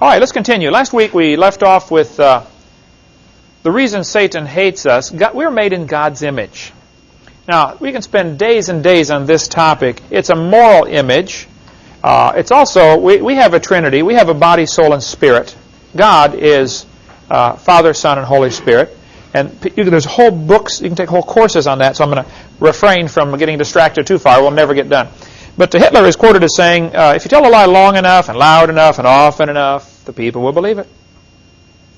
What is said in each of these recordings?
All right, let's continue. Last week we left off with the reason Satan hates us. We're made in God's image. Now, we can spend days and days on this topic. It's a moral image. It's also, we have a Trinity. We have a body, soul, and spirit. God is Father, Son, and Holy Spirit. And there's whole books, you can take whole courses on that, so I'm going to refrain from getting distracted too far. We'll never get done. But Hitler is quoted as saying, if you tell a lie long enough and loud enough and often enough, the people will believe it.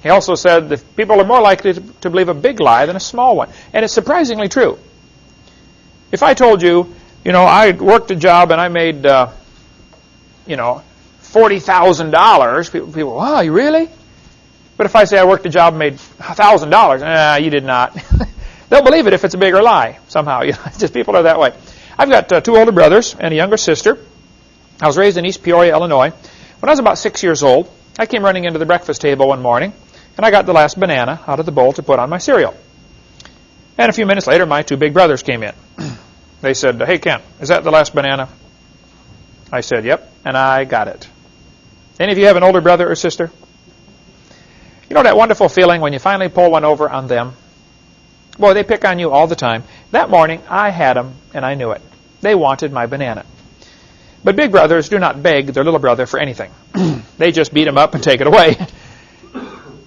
He also said that people are more likely to believe a big lie than a small one. And it's surprisingly true. If I told you, I worked a job and I made, $40,000, people, wow, you really? But if I say I worked a job and made $1,000, you did not. They'll believe it if it's a bigger lie somehow. Just people are that way. I've got two older brothers and a younger sister. I was raised in East Peoria, Illinois. When I was about 6 years old, I came running into the breakfast table one morning, and I got the last banana out of the bowl to put on my cereal. And a few minutes later, my two big brothers came in. They said, hey, Kent, is that the last banana? I said, yep, and I got it. Any of you have an older brother or sister? You know that wonderful feeling when you finally pull one over on them? Boy, they pick on you all the time. That morning, I had them, and I knew it. They wanted my banana. But big brothers do not beg their little brother for anything. They just beat him up and take it away.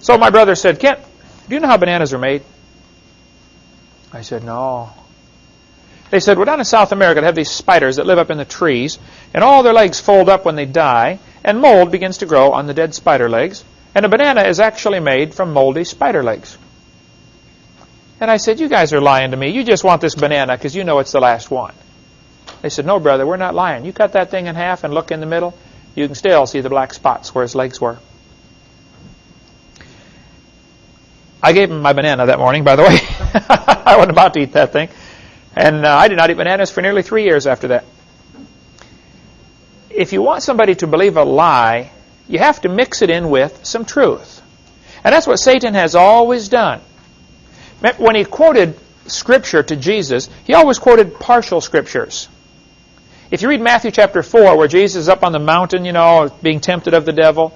So my brother said, Kent, do you know how bananas are made? I said, no. They said, well, down in South America, they have these spiders that live up in the trees, and all their legs fold up when they die, and mold begins to grow on the dead spider legs, and a banana is actually made from moldy spider legs. And I said, you guys are lying to me. You just want this banana because you know it's the last one. They said, no, brother, we're not lying. You cut that thing in half and look in the middle, you can still see the black spots where his legs were. I gave him my banana that morning, by the way. I wasn't about to eat that thing. And I did not eat bananas for nearly 3 years after that. If you want somebody to believe a lie, you have to mix it in with some truth. And that's what Satan has always done. When he quoted Scripture to Jesus, he always quoted partial Scriptures. If you read Matthew chapter 4, where Jesus is up on the mountain, being tempted of the devil,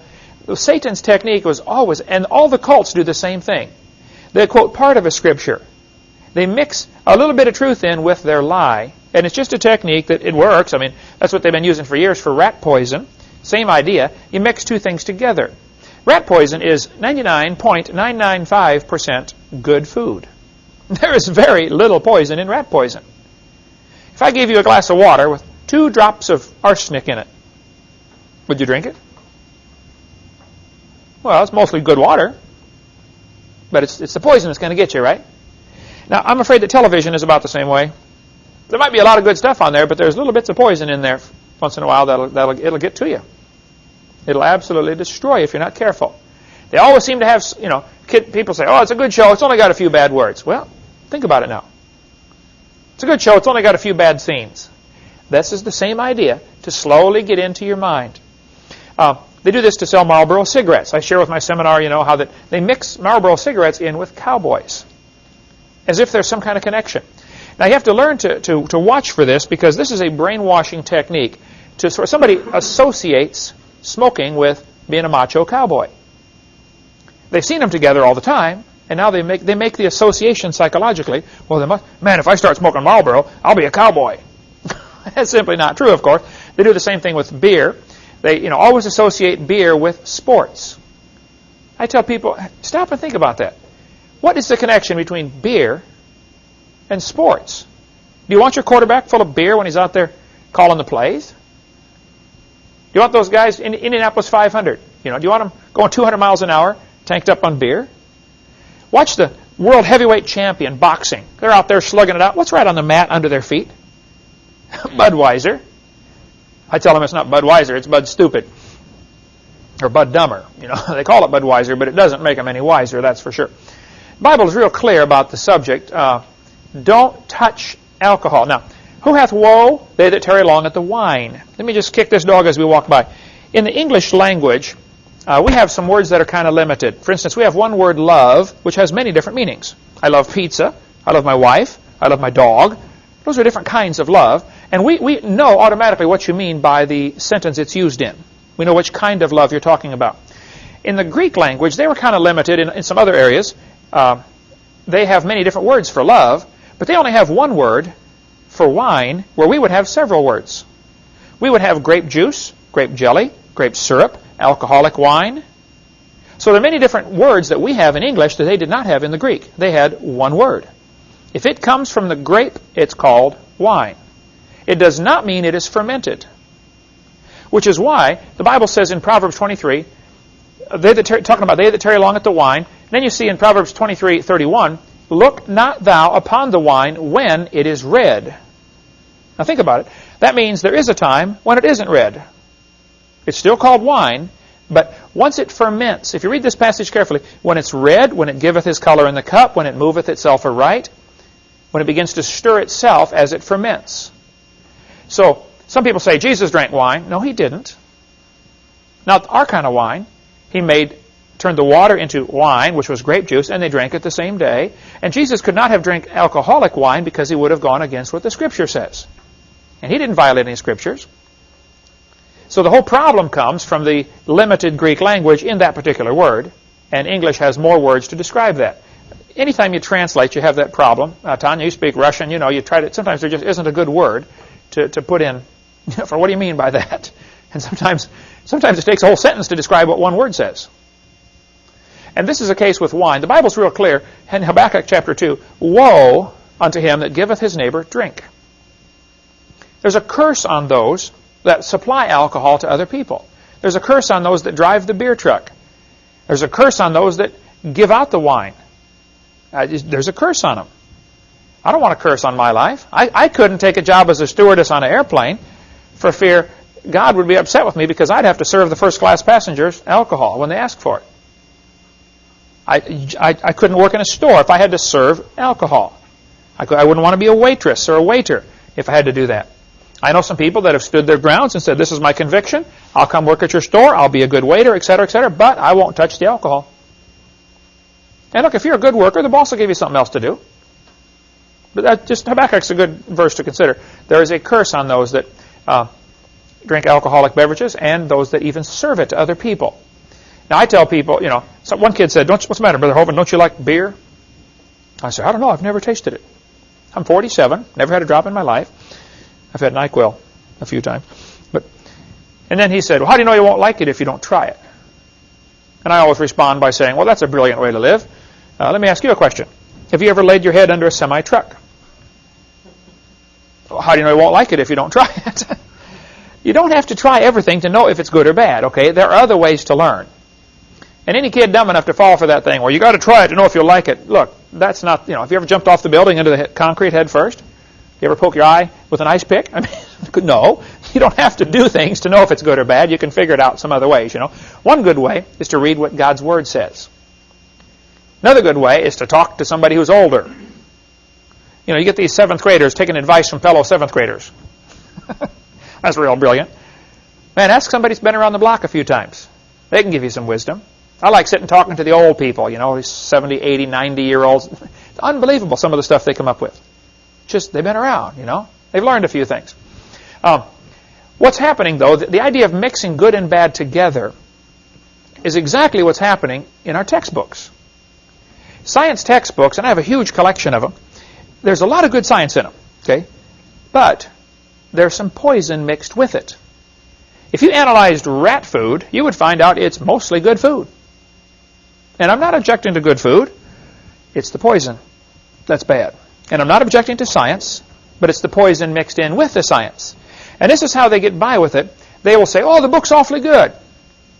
Satan's technique was always, and all the cults do the same thing. They quote part of a Scripture. They mix a little bit of truth in with their lie, and it's just a technique that it works. I mean, that's what they've been using for years for rat poison. Same idea. You mix two things together. Rat poison is 99.995% good food. There is very little poison in rat poison. If I gave you a glass of water with 2 drops of arsenic in it, would you drink it? Well, it's mostly good water, but it's the poison that's going to get you, right? Now, I'm afraid that television is about the same way. There might be a lot of good stuff on there, but there's little bits of poison in there once in a while it'll get to you. It'll absolutely destroy you if you're not careful. They always seem to have, people say, oh, it's a good show, it's only got a few bad words. Well, think about it now. It's a good show, it's only got a few bad scenes. This is the same idea, to slowly get into your mind. They do this to sell Marlboro cigarettes. I share with my seminar, how that they mix Marlboro cigarettes in with cowboys, as if there's some kind of connection. Now, you have to learn to watch for this, because this is a brainwashing technique. So somebody associates smoking with being a macho cowboy. They've seen them together all the time, and now they make the association psychologically. Well, man, if I start smoking Marlboro, I'll be a cowboy. That's simply not true, of course. They do the same thing with beer. They always associate beer with sports. I tell people, stop and think about that. What is the connection between beer and sports? Do you want your quarterback full of beer when he's out there calling the plays? Do you want those guys in Indianapolis 500? Do you want them going 200 miles an hour, tanked up on beer? Watch the world heavyweight champion boxing. They're out there slugging it out. What's right on the mat under their feet? Budweiser. I tell them it's not Budweiser, it's Bud Stupid. Or Bud Dumber. They call it Budweiser, but it doesn't make them any wiser, that's for sure. The Bible is real clear about the subject. Don't touch alcohol. Now, who hath woe? They that tarry long at the wine. Let me just kick this dog as we walk by. In the English language, we have some words that are kind of limited. For instance, we have one word, love, which has many different meanings. I love pizza. I love my wife. I love my dog. Those are different kinds of love. And we know automatically what you mean by the sentence it's used in. We know which kind of love you're talking about. in the Greek language, they were kind of limited in some other areas. They have many different words for love, but they only have one word for wine, where we would have several words. We would have grape juice, grape jelly, grape syrup, alcoholic wine. So there are many different words that we have in English that they did not have in the Greek. They had one word. If it comes from the grape, it's called wine. It does not mean it is fermented. Which is why the Bible says in Proverbs 23, talking about they that tarry long at the wine, then you see in Proverbs 23:31, look not thou upon the wine when it is red. Now think about it. That means there is a time when it isn't red. It's still called wine, but once it ferments, if you read this passage carefully, when it's red, when it giveth his color in the cup, when it moveth itself aright, when it begins to stir itself as it ferments. So, some people say Jesus drank wine. No, he didn't. Not our kind of wine. He turned the water into wine, which was grape juice, and they drank it the same day. And Jesus could not have drank alcoholic wine because he would have gone against what the Scripture says. And he didn't violate any Scriptures. So the whole problem comes from the limited Greek language in that particular word, and English has more words to describe that. Anytime you translate, you have that problem. Tanya, you speak Russian, you try to, sometimes there just isn't a good word to put in for what do you mean by that? And sometimes it takes a whole sentence to describe what one word says. And this is a case with wine. The Bible's real clear in Habakkuk chapter 2, woe unto him that giveth his neighbor drink. There's a curse on those that supply alcohol to other people. There's a curse on those that drive the beer truck. There's a curse on those that give out the wine. There's a curse on them. I don't want a curse on my life. I couldn't take a job as a stewardess on an airplane for fear God would be upset with me because I'd have to serve the first-class passengers alcohol when they ask for it. I couldn't work in a store if I had to serve alcohol. I wouldn't want to be a waitress or a waiter if I had to do that. I know some people that have stood their grounds and said, this is my conviction. I'll come work at your store. I'll be a good waiter, etc., but I won't touch the alcohol. And look, if you're a good worker, the boss will give you something else to do. But Habakkuk's a good verse to consider. There is a curse on those that drink alcoholic beverages and those that even serve it to other people. Now, I tell people, one kid said, what's the matter, Brother Hovind, don't you like beer? I said, I don't know, I've never tasted it. I'm 47, never had a drop in my life. I've had NyQuil a few times. And then he said, well, how do you know you won't like it if you don't try it? And I always respond by saying, well, that's a brilliant way to live. Let me ask you a question. Have you ever laid your head under a semi-truck? Well, how do you know you won't like it if you don't try it? You don't have to try everything to know if it's good or bad, okay? There are other ways to learn. And any kid dumb enough to fall for that thing, well, you got to try it to know if you'll like it. Look, that's not, have you ever jumped off the building into the concrete head first? You ever poke your eye with an ice pick? I mean, no. You don't have to do things to know if it's good or bad. You can figure it out some other ways, One good way is to read what God's Word says. Another good way is to talk to somebody who's older. You get these 7th graders taking advice from fellow 7th graders. That's real brilliant. Man, ask somebody who's been around the block a few times. They can give you some wisdom. I like sitting talking to the old people, these 70, 80, 90-year-olds. It's unbelievable, some of the stuff they come up with. Just, they've been around, They've learned a few things. What's happening, though, the idea of mixing good and bad together is exactly what's happening in our textbooks. Science textbooks, and I have a huge collection of them, there's a lot of good science in them, okay? But there's some poison mixed with it. If you analyzed rat food, you would find out it's mostly good food. And I'm not objecting to good food. It's the poison that's bad. And I'm not objecting to science, but it's the poison mixed in with the science. And this is how they get by with it. They will say, oh, the book's awfully good.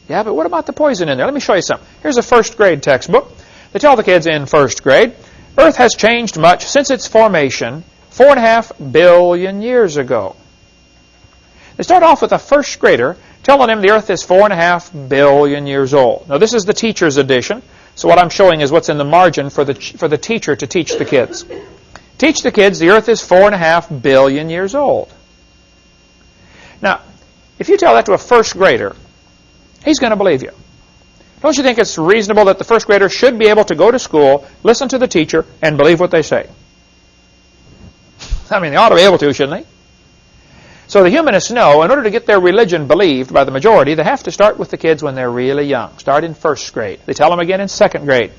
Yeah, but what about the poison in there? Let me show you something. Here's a first grade textbook. They tell the kids in first grade, Earth has changed much since its formation 4.5 billion years ago. They start off with a first grader telling him the Earth is 4.5 billion years old. Now, this is the teacher's edition. So what I'm showing is what's in the margin for the teacher to teach the kids. Teach the kids the Earth is 4.5 billion years old. Now, if you tell that to a first grader, he's going to believe you. Don't you think it's reasonable that the first grader should be able to go to school, listen to the teacher, and believe what they say? I mean, they ought to be able to, shouldn't they? So the humanists know in order to get their religion believed by the majority, they have to start with the kids when they're really young. Start in first grade. They tell them again in second grade.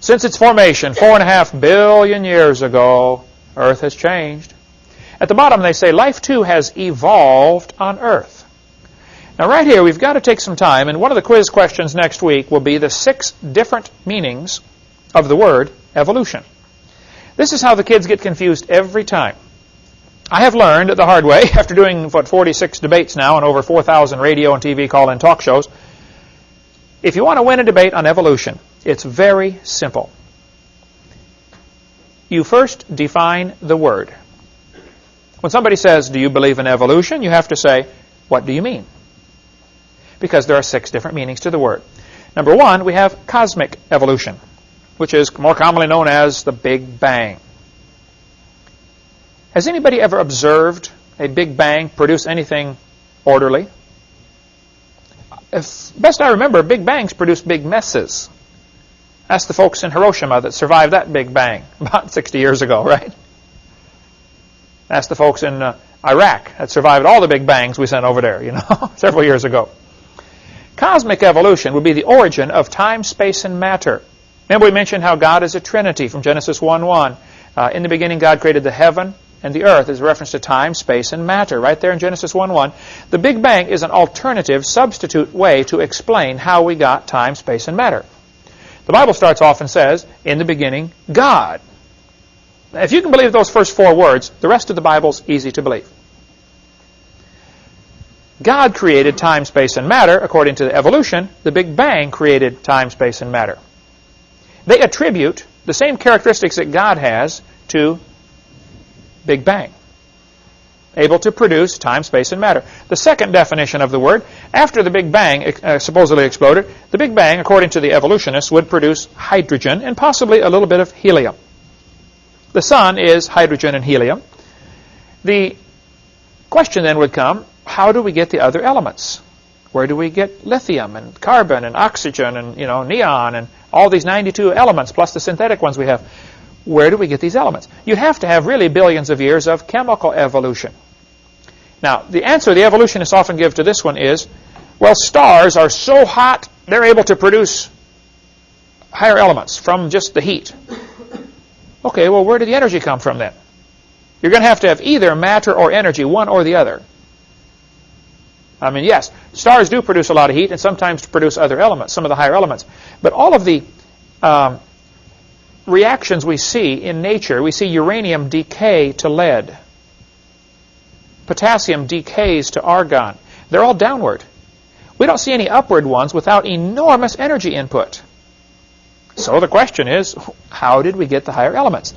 Since its formation 4.5 billion years ago, Earth has changed. At the bottom they say life too has evolved on Earth. Now right here we've got to take some time, and one of the quiz questions next week will be the 6 different meanings of the word evolution. This is how the kids get confused every time. I have learned the hard way, after doing, 46 debates now and over 4,000 radio and TV call-in talk shows, if you want to win a debate on evolution, it's very simple. You first define the word. When somebody says, do you believe in evolution? You have to say, what do you mean? Because there are 6 different meanings to the word. Number 1, we have cosmic evolution, which is more commonly known as the Big Bang. Has anybody ever observed a Big Bang produce anything orderly? If best I remember, Big Bangs produce big messes. Ask the folks in Hiroshima that survived that Big Bang about 60 years ago, right? Ask the folks in Iraq that survived all the Big Bangs we sent over there, several years ago. Cosmic evolution would be the origin of time, space, and matter. Remember we mentioned how God is a Trinity from Genesis 1:1. In the beginning God created the heaven and the earth is a reference to time, space, and matter. Right there in Genesis 1:1. The Big Bang is an alternative, substitute way to explain how we got time, space, and matter. The Bible starts off and says, in the beginning, God. Now, if you can believe those first 4 words, the rest of the Bible's easy to believe. God created time, space, and matter. According to the evolution, the Big Bang created time, space, and matter. They attribute the same characteristics that God has to Big Bang, able to produce time, space, and matter. The second definition of the word, after the Big Bang supposedly exploded, the Big Bang, according to the evolutionists, would produce hydrogen and possibly a little bit of helium. The sun is hydrogen and helium. The question then would come, how do we get the other elements? Where do we get lithium and carbon and oxygen and neon and all these 92 elements plus the synthetic ones we have? Where do we get these elements? You'd have to have really billions of years of chemical evolution. Now, the answer the evolutionists often give to this one is, well, stars are so hot, they're able to produce higher elements from just the heat. Okay, well, where did the energy come from then? You're going to have either matter or energy, one or the other. I mean, yes, stars do produce a lot of heat and sometimes produce other elements, some of the higher elements. But all of the reactions we see in nature, we see uranium decay to lead. Potassium decays to argon. They're all downward. We don't see any upward ones without enormous energy input. So the question is, how did we get the higher elements?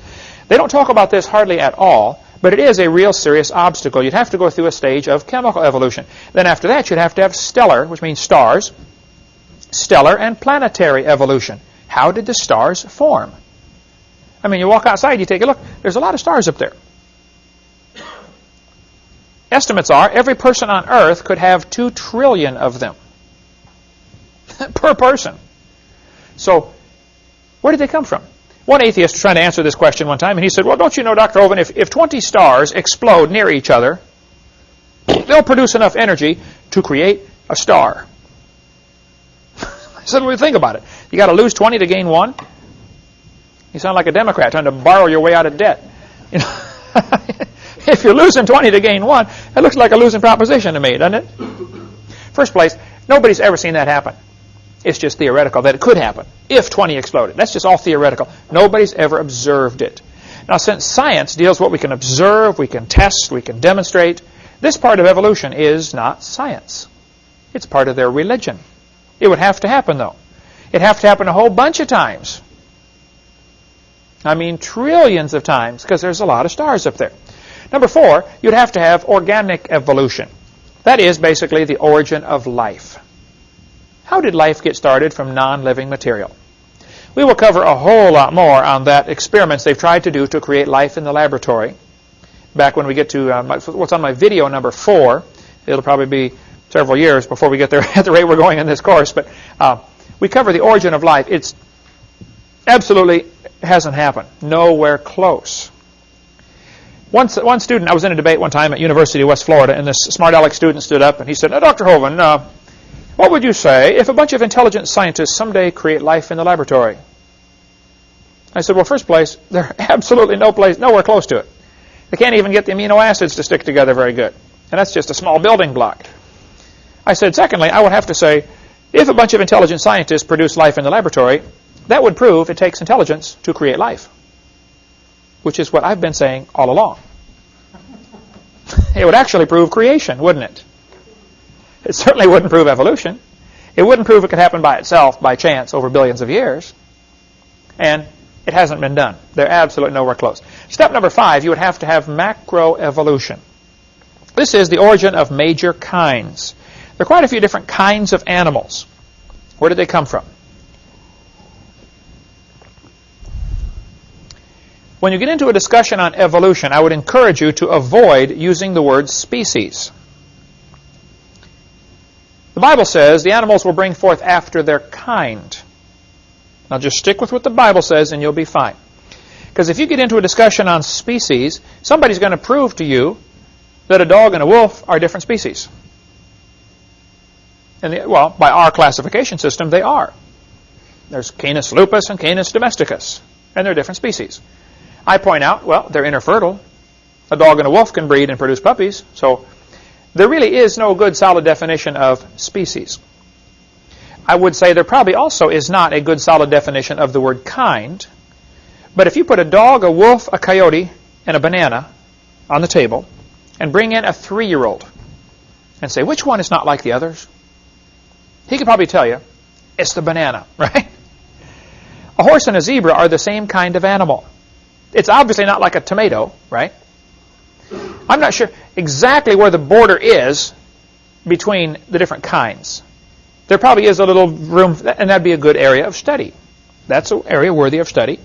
They don't talk about this hardly at all, but it is a real serious obstacle. You'd have to go through a stage of chemical evolution. Then after that, you'd have to have stellar, which means stars, stellar and planetary evolution. How did the stars form? I mean, you walk outside, you take a look, there's a lot of stars up there. Estimates are every person on Earth could have 2 trillion of them per person. So, where did they come from? One atheist was trying to answer this question one time, and he said, well, don't you know, Dr. Hovind, if 20 stars explode near each other, they'll produce enough energy to create a star. I said, well, think about it. You got to lose 20 to gain 1? You sound like a Democrat trying to borrow your way out of debt. If you're losing 20 to gain 1, it looks like a losing proposition to me, doesn't it? First place, nobody's ever seen that happen. It's just theoretical that it could happen if 20 exploded. That's just all theoretical. Nobody's ever observed it. Now, since science deals with what we can observe, we can test, we can demonstrate, this part of evolution is not science. It's part of their religion. It would have to happen, though. It'd have to happen a whole bunch of times. I mean, trillions of times, because there's a lot of stars up there. Number 4, you'd have to have organic evolution. That is basically the origin of life. How did life get started from non-living material? We will cover a whole lot more on that experiments they've tried to do to create life in the laboratory. Back when we get to what's on my video number 4, it'll probably be several years before we get there at the rate we're going in this course. But we cover the origin of life. It's absolutely hasn't happened. Nowhere close. One student, I was in a debate one time at University of West Florida, and this smart aleck student stood up and he said, "Now, Dr. Hovind, what would you say if a bunch of intelligent scientists someday create life in the laboratory?" I said, well, first place, they're absolutely nowhere close to it. They can't even get the amino acids to stick together very good. And that's just a small building block. I said, secondly, I would have to say, if a bunch of intelligent scientists produce life in the laboratory, that would prove it takes intelligence to create life, which is what I've been saying all along. It would actually prove creation, wouldn't it? It certainly wouldn't prove evolution. It wouldn't prove it could happen by itself, by chance, over billions of years. And it hasn't been done. They're absolutely nowhere close. Step number 5, you would have to have macroevolution. This is the origin of major kinds. There are quite a few different kinds of animals. Where did they come from? When you get into a discussion on evolution, I would encourage you to avoid using the word species. The Bible says the animals will bring forth after their kind. Now just stick with what the Bible says and you'll be fine. Because if you get into a discussion on species, somebody's going to prove to you that a dog and a wolf are different species. And well, by our classification system, they are. There's Canis lupus and Canis domesticus, and they're different species. I point out, well, they're interfertile. A dog and a wolf can breed and produce puppies, so there really is no good solid definition of species. I would say there probably also is not a good solid definition of the word kind. But if you put a dog, a wolf, a coyote, and a banana on the table and bring in a 3-year-old and say, which one is not like the others? He could probably tell you, it's the banana, right? A horse and a zebra are the same kind of animal. It's obviously not like a tomato, right? I'm not sure exactly where the border is between the different kinds. There probably is a little room, and that'd be a good area of study. That's an area worthy of study.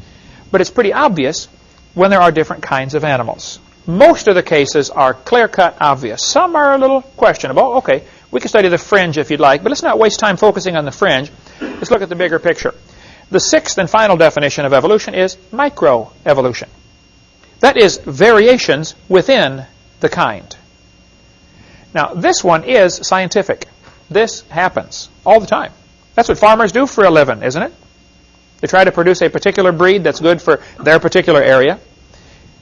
But it's pretty obvious when there are different kinds of animals. Most of the cases are clear-cut obvious. Some are a little questionable. Okay, we can study the fringe if you'd like, but let's not waste time focusing on the fringe. Let's look at the bigger picture. The 6th and final definition of evolution is microevolution. That is variations within the kind. Now, this one is scientific. This happens all the time. That's what farmers do for a living, isn't it? They try to produce a particular breed that's good for their particular area.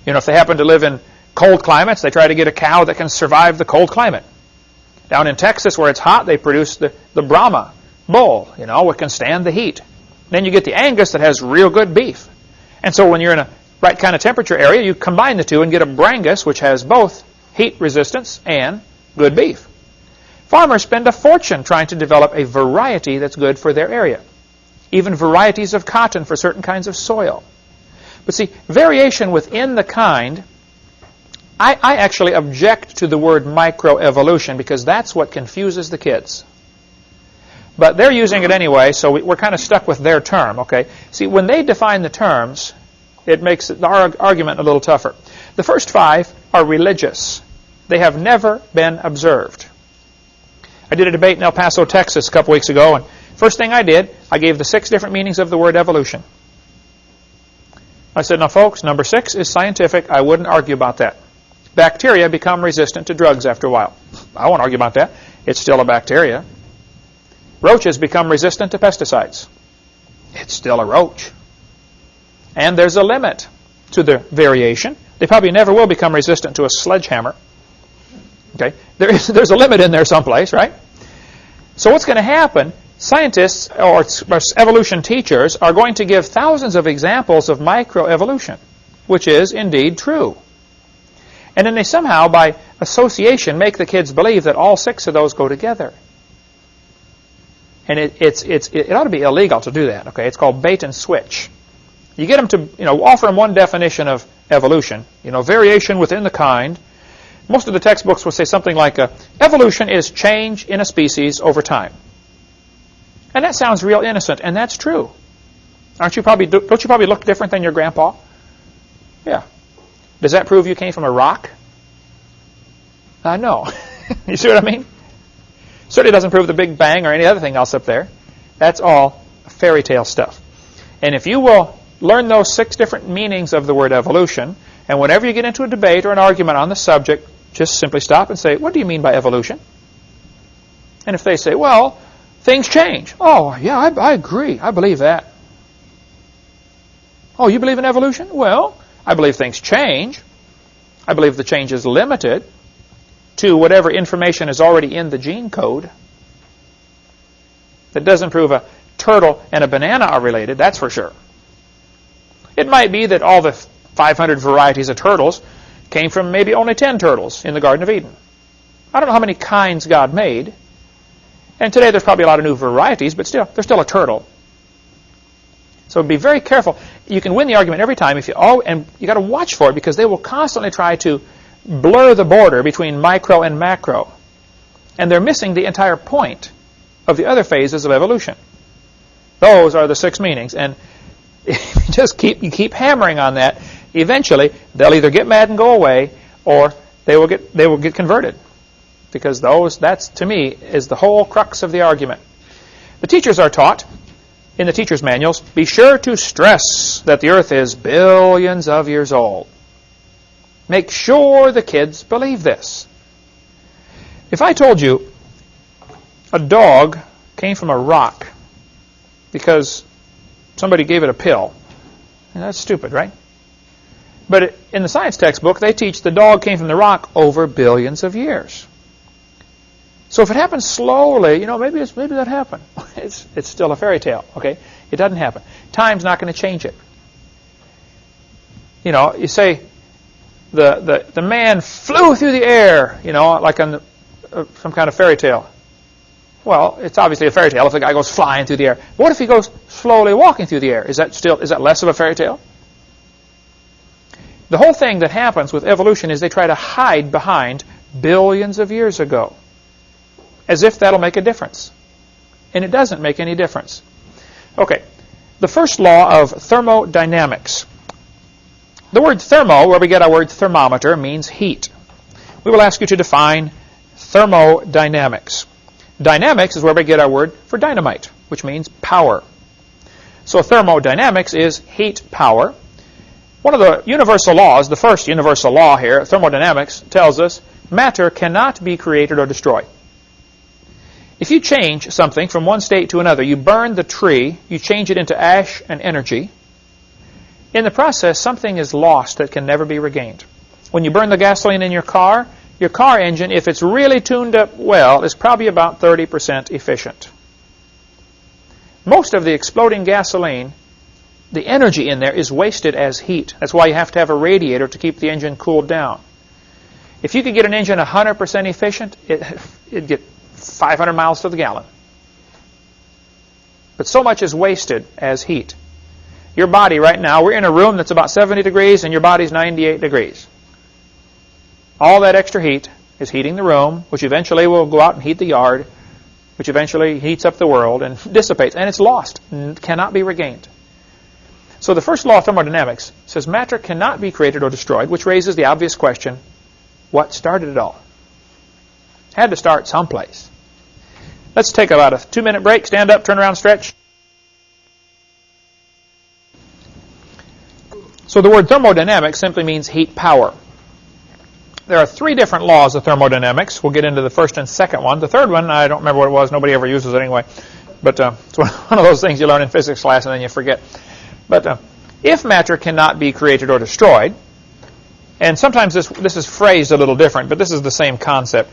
You know, if they happen to live in cold climates, they try to get a cow that can survive the cold climate. Down in Texas, where it's hot, they produce the Brahma bull, you know, it can stand the heat. Then you get the Angus that has real good beef. And so when you're in a right kind of temperature area, you combine the two and get a Brangus, which has both heat resistance and good beef. Farmers spend a fortune trying to develop a variety that's good for their area. Even varieties of cotton for certain kinds of soil. But see, variation within the kind, I actually object to the word microevolution because that's what confuses the kids. But they're using it anyway, so we're kind of stuck with their term, okay? See, when they define the terms, it makes the argument a little tougher. The first 5 are religious. They have never been observed. I did a debate in El Paso, Texas a couple weeks ago, and first thing I did, I gave the 6 different meanings of the word evolution. I said, now folks, number 6 is scientific. I wouldn't argue about that. Bacteria become resistant to drugs after a while. I won't argue about that. It's still a bacteria. Roaches become resistant to pesticides. It's still a roach. And there's a limit to the variation. They probably never will become resistant to a sledgehammer. Okay, there's a limit in there someplace, right? So what's going to happen? Scientists or evolution teachers are going to give thousands of examples of microevolution, which is indeed true. And then they somehow, by association, make the kids believe that all 6 of those go together. And it ought to be illegal to do that. Okay, it's called bait and switch. You get them to offer them one definition of evolution, variation within the kind. Most of the textbooks will say something like, evolution is change in a species over time. And that sounds real innocent, and that's true. Don't you probably look different than your grandpa? Yeah. Does that prove you came from a rock? No. You see what I mean? Certainly doesn't prove the Big Bang or any other thing else up there. That's all fairy tale stuff. And if you will learn those 6 different meanings of the word evolution, And whenever you get into a debate or an argument on the subject, just simply stop and say, what do you mean by evolution? And if they say, well, things change. Oh, yeah, I agree. I believe that. Oh, you believe in evolution? Well, I believe things change. I believe the change is limited to whatever information is already in the gene code. That doesn't prove a turtle and a banana are related, that's for sure. It might be that all the 500 varieties of turtles came from maybe only 10 turtles in the Garden of Eden. I don't know how many kinds God made. And today there's probably a lot of new varieties, but still, there's still a turtle. So be very careful. You can win the argument every time, and you got to watch for it, because they will constantly try to blur the border between micro and macro. And they're missing the entire point of the other phases of evolution. Those are the 6 meanings. And if you just keep hammering on that, eventually they'll either get mad and go away, or they will get converted. Because that, to me, is the whole crux of the argument. The teachers are taught, in the teacher's manuals, be sure to stress that the earth is billions of years old. Make sure the kids believe this. If I told you a dog came from a rock because somebody gave it a pill, that's stupid, right? But in the science textbook, they teach the dog came from the rock over billions of years. So if it happens slowly, maybe that happened. It's still a fairy tale, okay? It doesn't happen. Time's not going to change it. You say the man flew through the air, like on some kind of fairy tale. Well, it's obviously a fairy tale if the guy goes flying through the air. What if he goes slowly walking through the air? Is that less of a fairy tale? The whole thing that happens with evolution is they try to hide behind billions of years ago, as if that'll make a difference. And it doesn't make any difference. Okay, the first law of thermodynamics. The word thermo, where we get our word thermometer, means heat. We will ask you to define thermodynamics. Dynamics is where we get our word for dynamite, which means power. So thermodynamics is heat power. One of the universal laws, the first universal law here, thermodynamics, tells us matter cannot be created or destroyed. If you change something from one state to another, you burn the tree, you change it into ash and energy. In the process, something is lost that can never be regained. When you burn the gasoline in your car engine, if it's really tuned up well, is probably about 30% efficient. Most of the exploding gasoline, the energy in there is wasted as heat. That's why you have to have a radiator to keep the engine cooled down. If you could get an engine 100% efficient, it'd get 500 miles to the gallon. But so much is wasted as heat. Your body right now, we're in a room that's about 70 degrees and your body's 98 degrees. All that extra heat is heating the room, which eventually will go out and heat the yard, which eventually heats up the world and dissipates. And it's lost, cannot be regained. So the first law of thermodynamics says matter cannot be created or destroyed, which raises the obvious question, what started it all? Had to start someplace. Let's take about a 2-minute break. Stand up, turn around, stretch. So the word thermodynamics simply means heat power. There are 3 different laws of thermodynamics. We'll get into the first and second one. The third one, I don't remember what it was. Nobody ever uses it anyway. But it's one of those things you learn in physics class and then you forget. But if matter cannot be created or destroyed, and sometimes this is phrased a little different, but this is the same concept.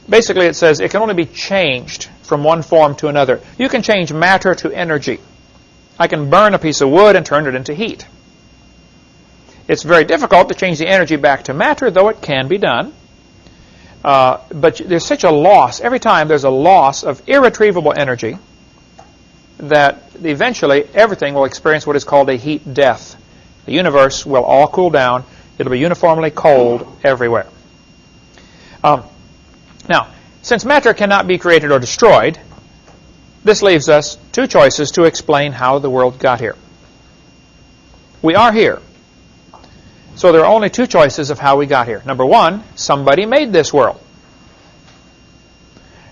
Basically, it says it can only be changed from one form to another. You can change matter to energy. I can burn a piece of wood and turn it into heat. It's very difficult to change the energy back to matter, though it can be done. But there's such a loss. Every time there's a loss of irretrievable energy that eventually everything will experience what is called a heat death. The universe will all cool down. It'll be uniformly cold everywhere. Now, since matter cannot be created or destroyed, this leaves us 2 choices to explain how the world got here. We are here. So there are only 2 choices of how we got here. Number 1, somebody made this world.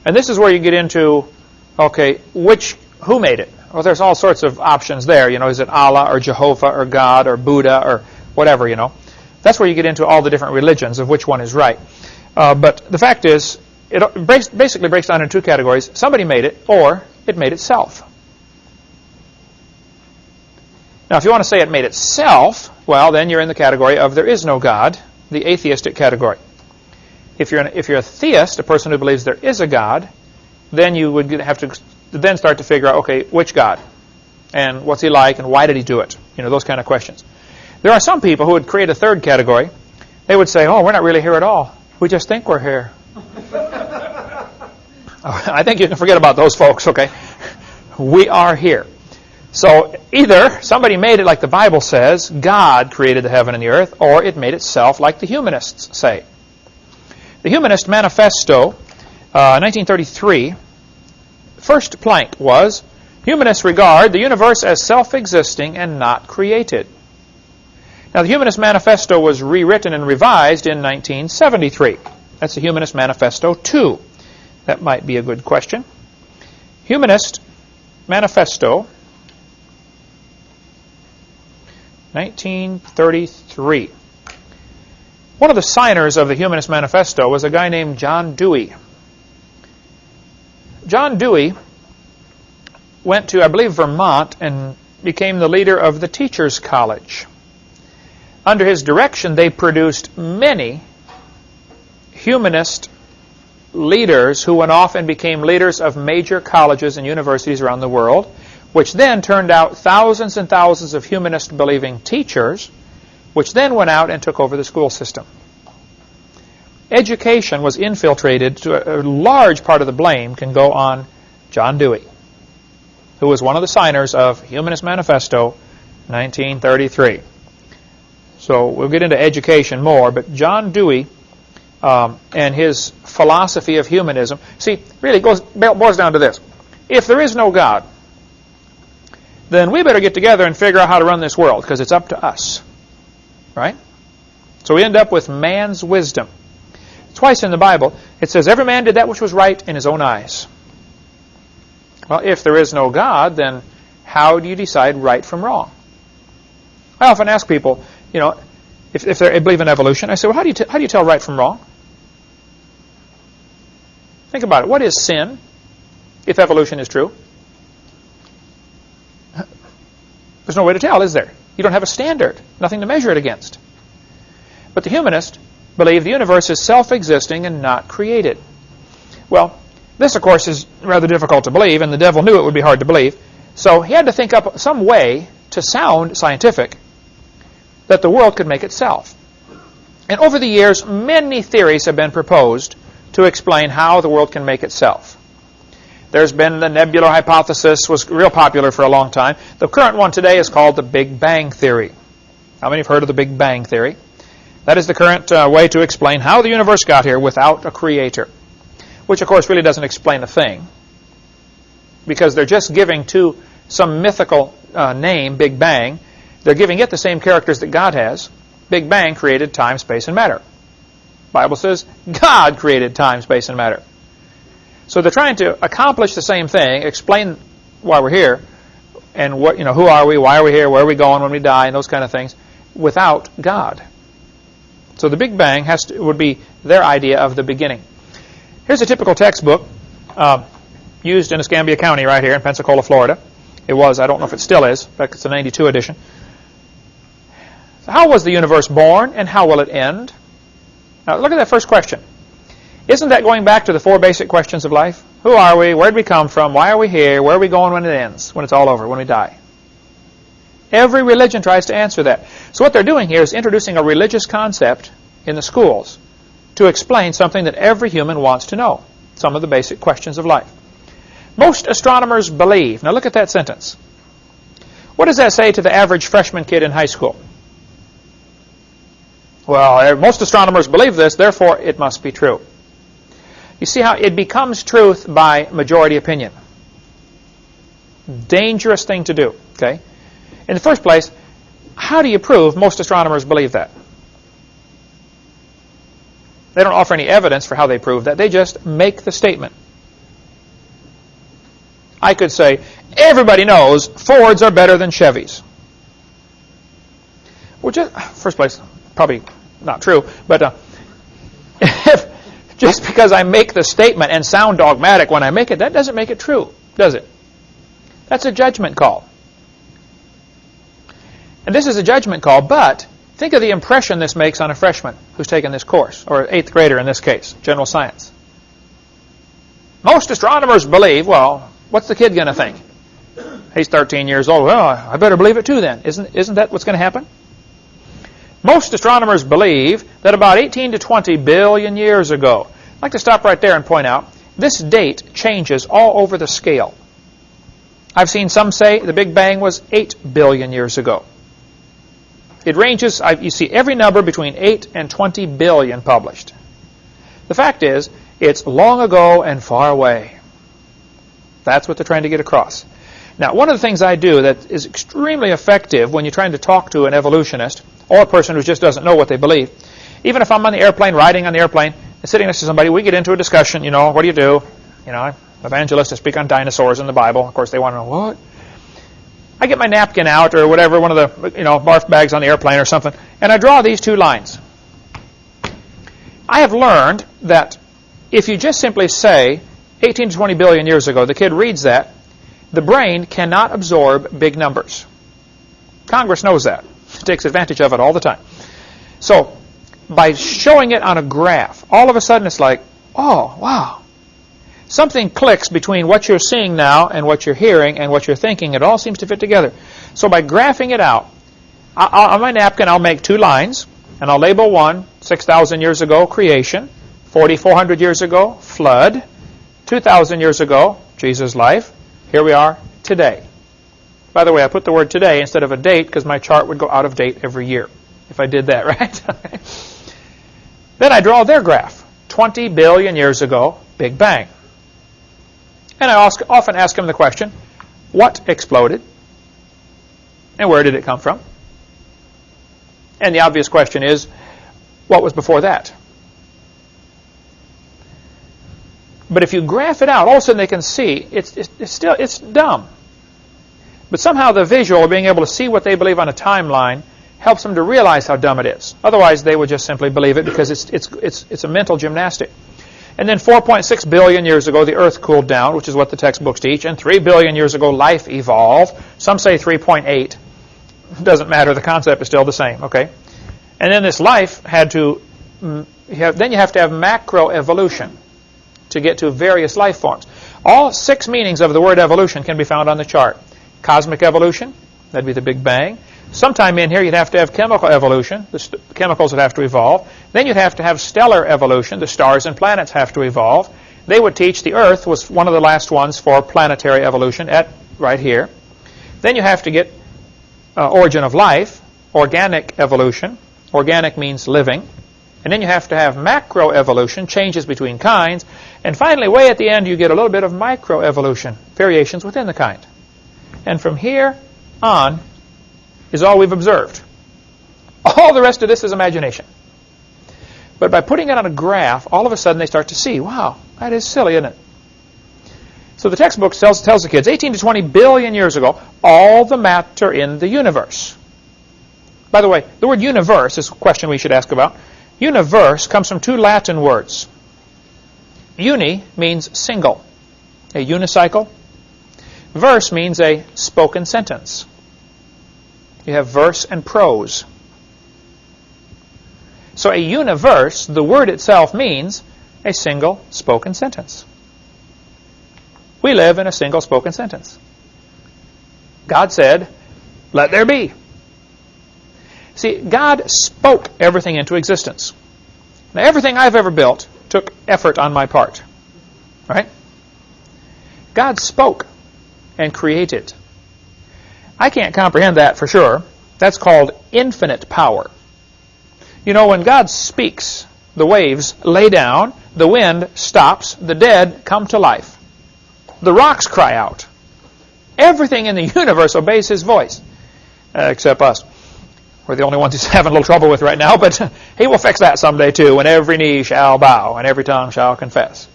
And this is where you get into, okay, who made it? Well, there's all sorts of options there. Is it Allah or Jehovah or God or Buddha or whatever, That's where you get into all the different religions of which one is right. But the fact is, it basically breaks down into two categories. Somebody made it, or it made itself. Now, if you want to say it made itself, well, then you're in the category of there is no God, the atheistic category. If you're a theist, a person who believes there is a God, then you would have to then start to figure out, okay, which God? And what's he like, and why did he do it? You know, those kind of questions. There are some people who would create a third category. They would say, oh, we're not really here at all. We just think we're here. I think you can forget about those folks, okay? We are here. So either somebody made it like the Bible says, God created the heaven and the earth, or it made itself like the humanists say. The Humanist Manifesto, 1933, first plank was, humanists regard the universe as self-existing and not created. Now, the Humanist Manifesto was rewritten and revised in 1973. That's the Humanist Manifesto 2. That might be a good question. Humanist Manifesto, 1933. One of the signers of the Humanist Manifesto was a guy named John Dewey. John Dewey went to, I believe, Vermont and became the leader of the Teachers College. Under his direction, they produced many humanist leaders who went off and became leaders of major colleges and universities around the world, which then turned out thousands and thousands of humanist-believing teachers, which then went out and took over the school system. Education was infiltrated. To a large part of the blame can go on John Dewey, who was one of the signers of Humanist Manifesto, 1933. So we'll get into education more, but John Dewey and his philosophy of humanism, see, really boils down to this. If there is no God, then we better get together and figure out how to run this world, because it's up to us. Right? So we end up with man's wisdom. Twice in the Bible, it says, every man did that which was right in his own eyes. Well, if there is no God, then how do you decide right from wrong? I often ask people, you know, if they believe in evolution, I say, well, how do you tell right from wrong? Think about it. What is sin, if evolution is true? There's no way to tell, is there? You don't have a standard, nothing to measure it against. But the humanists believe the universe is self-existing and not created. Well, this, of course, is rather difficult to believe, and the devil knew it would be hard to believe. So he had to think up some way to sound scientific that the world could make itself. And over the years, many theories have been proposed to explain how the world can make itself. There's been the nebular hypothesis, was real popular for a long time. The current one today is called the Big Bang Theory. How many have heard of the Big Bang Theory? That is the current way to explain how the universe got here without a creator, which, of course, really doesn't explain a thing, because they're just giving to some mythical name, Big Bang, they're giving it the same characters that God has. Big Bang created time, space, and matter. The Bible says God created time, space, and matter. So they're trying to accomplish the same thing, explain why we're here, and what, who are we, why are we here, where are we going when we die, and those kind of things, without God. So the Big Bang would be their idea of the beginning. Here's a typical textbook used in Escambia County right here in Pensacola, Florida. It was, I don't know if it still is, in fact it's a 92 edition. So how was the universe born, and how will it end? Now look at that first question. Isn't that going back to the 4 basic questions of life? Who are we? Where did we come from? Why are we here? Where are we going when it ends? When it's all over, when we die? Every religion tries to answer that. So what they're doing here is introducing a religious concept in the schools to explain something that every human wants to know, some of the basic questions of life. Most astronomers believe. Now look at that sentence. What does that say to the average freshman kid in high school? Well, most astronomers believe this, therefore it must be true. You see how it becomes truth by majority opinion. Dangerous thing to do, okay? In the first place, how do you prove most astronomers believe that? They don't offer any evidence for how they prove that. They just make the statement. I could say, everybody knows Fords are better than Chevys. Well, first place, probably not true, but just because I make the statement and sound dogmatic when I make it, that doesn't make it true, does it? That's a judgment call. And this is a judgment call, but think of the impression this makes on a freshman who's taken this course, or 8th grader in this case, general science. Most astronomers believe, well, what's the kid going to think? He's 13 years old. Well, I better believe it too then. Isn't that what's going to happen? Most astronomers believe that about 18 to 20 billion years ago, I'd like to stop right there and point out, this date changes all over the scale. I've seen some say the Big Bang was 8 billion years ago. It ranges, you see every number between 8 and 20 billion published. The fact is, it's long ago and far away. That's what they're trying to get across. Now, one of the things I do that is extremely effective when you're trying to talk to an evolutionist or a person who just doesn't know what they believe, even if I'm on the airplane, riding on the airplane, and sitting next to somebody, we get into a discussion, what do you do? Evangelists speak on dinosaurs in the Bible. Of course, they want to know, what? I get my napkin out or whatever, one of the barf bags on the airplane or something, and I draw these two lines. I have learned that if you just simply say 18 to 20 billion years ago, the kid reads that, the brain cannot absorb big numbers. Congress knows that. It takes advantage of it all the time. So by showing it on a graph, all of a sudden it's like, oh, wow. Something clicks between what you're seeing now and what you're hearing and what you're thinking. It all seems to fit together. So by graphing it out, on my napkin I'll make two lines, and I'll label one, 6,000 years ago, creation, 4,400 years ago, flood, 2,000 years ago, Jesus' life. Here we are today. By the way, I put the word today instead of a date because my chart would go out of date every year if I did that, right? Then I draw their graph. 20 billion years ago, Big Bang. And I often ask them the question, what exploded? And where did it come from? And the obvious question is, what was before that? But if you graph it out, all of a sudden they can see it's dumb. But somehow the visual, being able to see what they believe on a timeline, helps them to realize how dumb it is. Otherwise, they would just simply believe it because it's a mental gymnastic. And then 4.6 billion years ago, the Earth cooled down, which is what the textbooks teach. And 3 billion years ago, life evolved. Some say 3.8. It doesn't matter. The concept is still the same. Okay. And then this life had to. Then you have to have macroevolution to get to various life forms. All 6 meanings of the word evolution can be found on the chart. Cosmic evolution, that'd be the Big Bang. Sometime in here you'd have to have chemical evolution. The chemicals would have to evolve. Then you'd have to have stellar evolution. The stars and planets have to evolve. They would teach the Earth was one of the last ones for planetary evolution right here. Then you have to get origin of life, organic evolution. Organic means living. And then you have to have macroevolution, changes between kinds. And finally, way at the end, you get a little bit of microevolution, variations within the kind. And from here on is all we've observed. All the rest of this is imagination. But by putting it on a graph, all of a sudden they start to see, wow, that is silly, isn't it? So the textbook tells the kids, 18 to 20 billion years ago, all the matter in the universe. By the way, the word universe is a question we should ask about. Universe comes from 2 Latin words. Uni means single, a unicycle. Verse means a spoken sentence. You have verse and prose. So a universe, the word itself means a single spoken sentence. We live in a single spoken sentence. God said, let there be. See, God spoke everything into existence. Now, everything I've ever built took effort on my part. Right? God spoke and created. I can't comprehend that for sure. That's called infinite power. When God speaks, the waves lay down, the wind stops, the dead come to life. The rocks cry out. Everything in the universe obeys His voice, except us. We're the only ones He's having a little trouble with right now, but He will fix that someday too, when every knee shall bow and every tongue shall confess.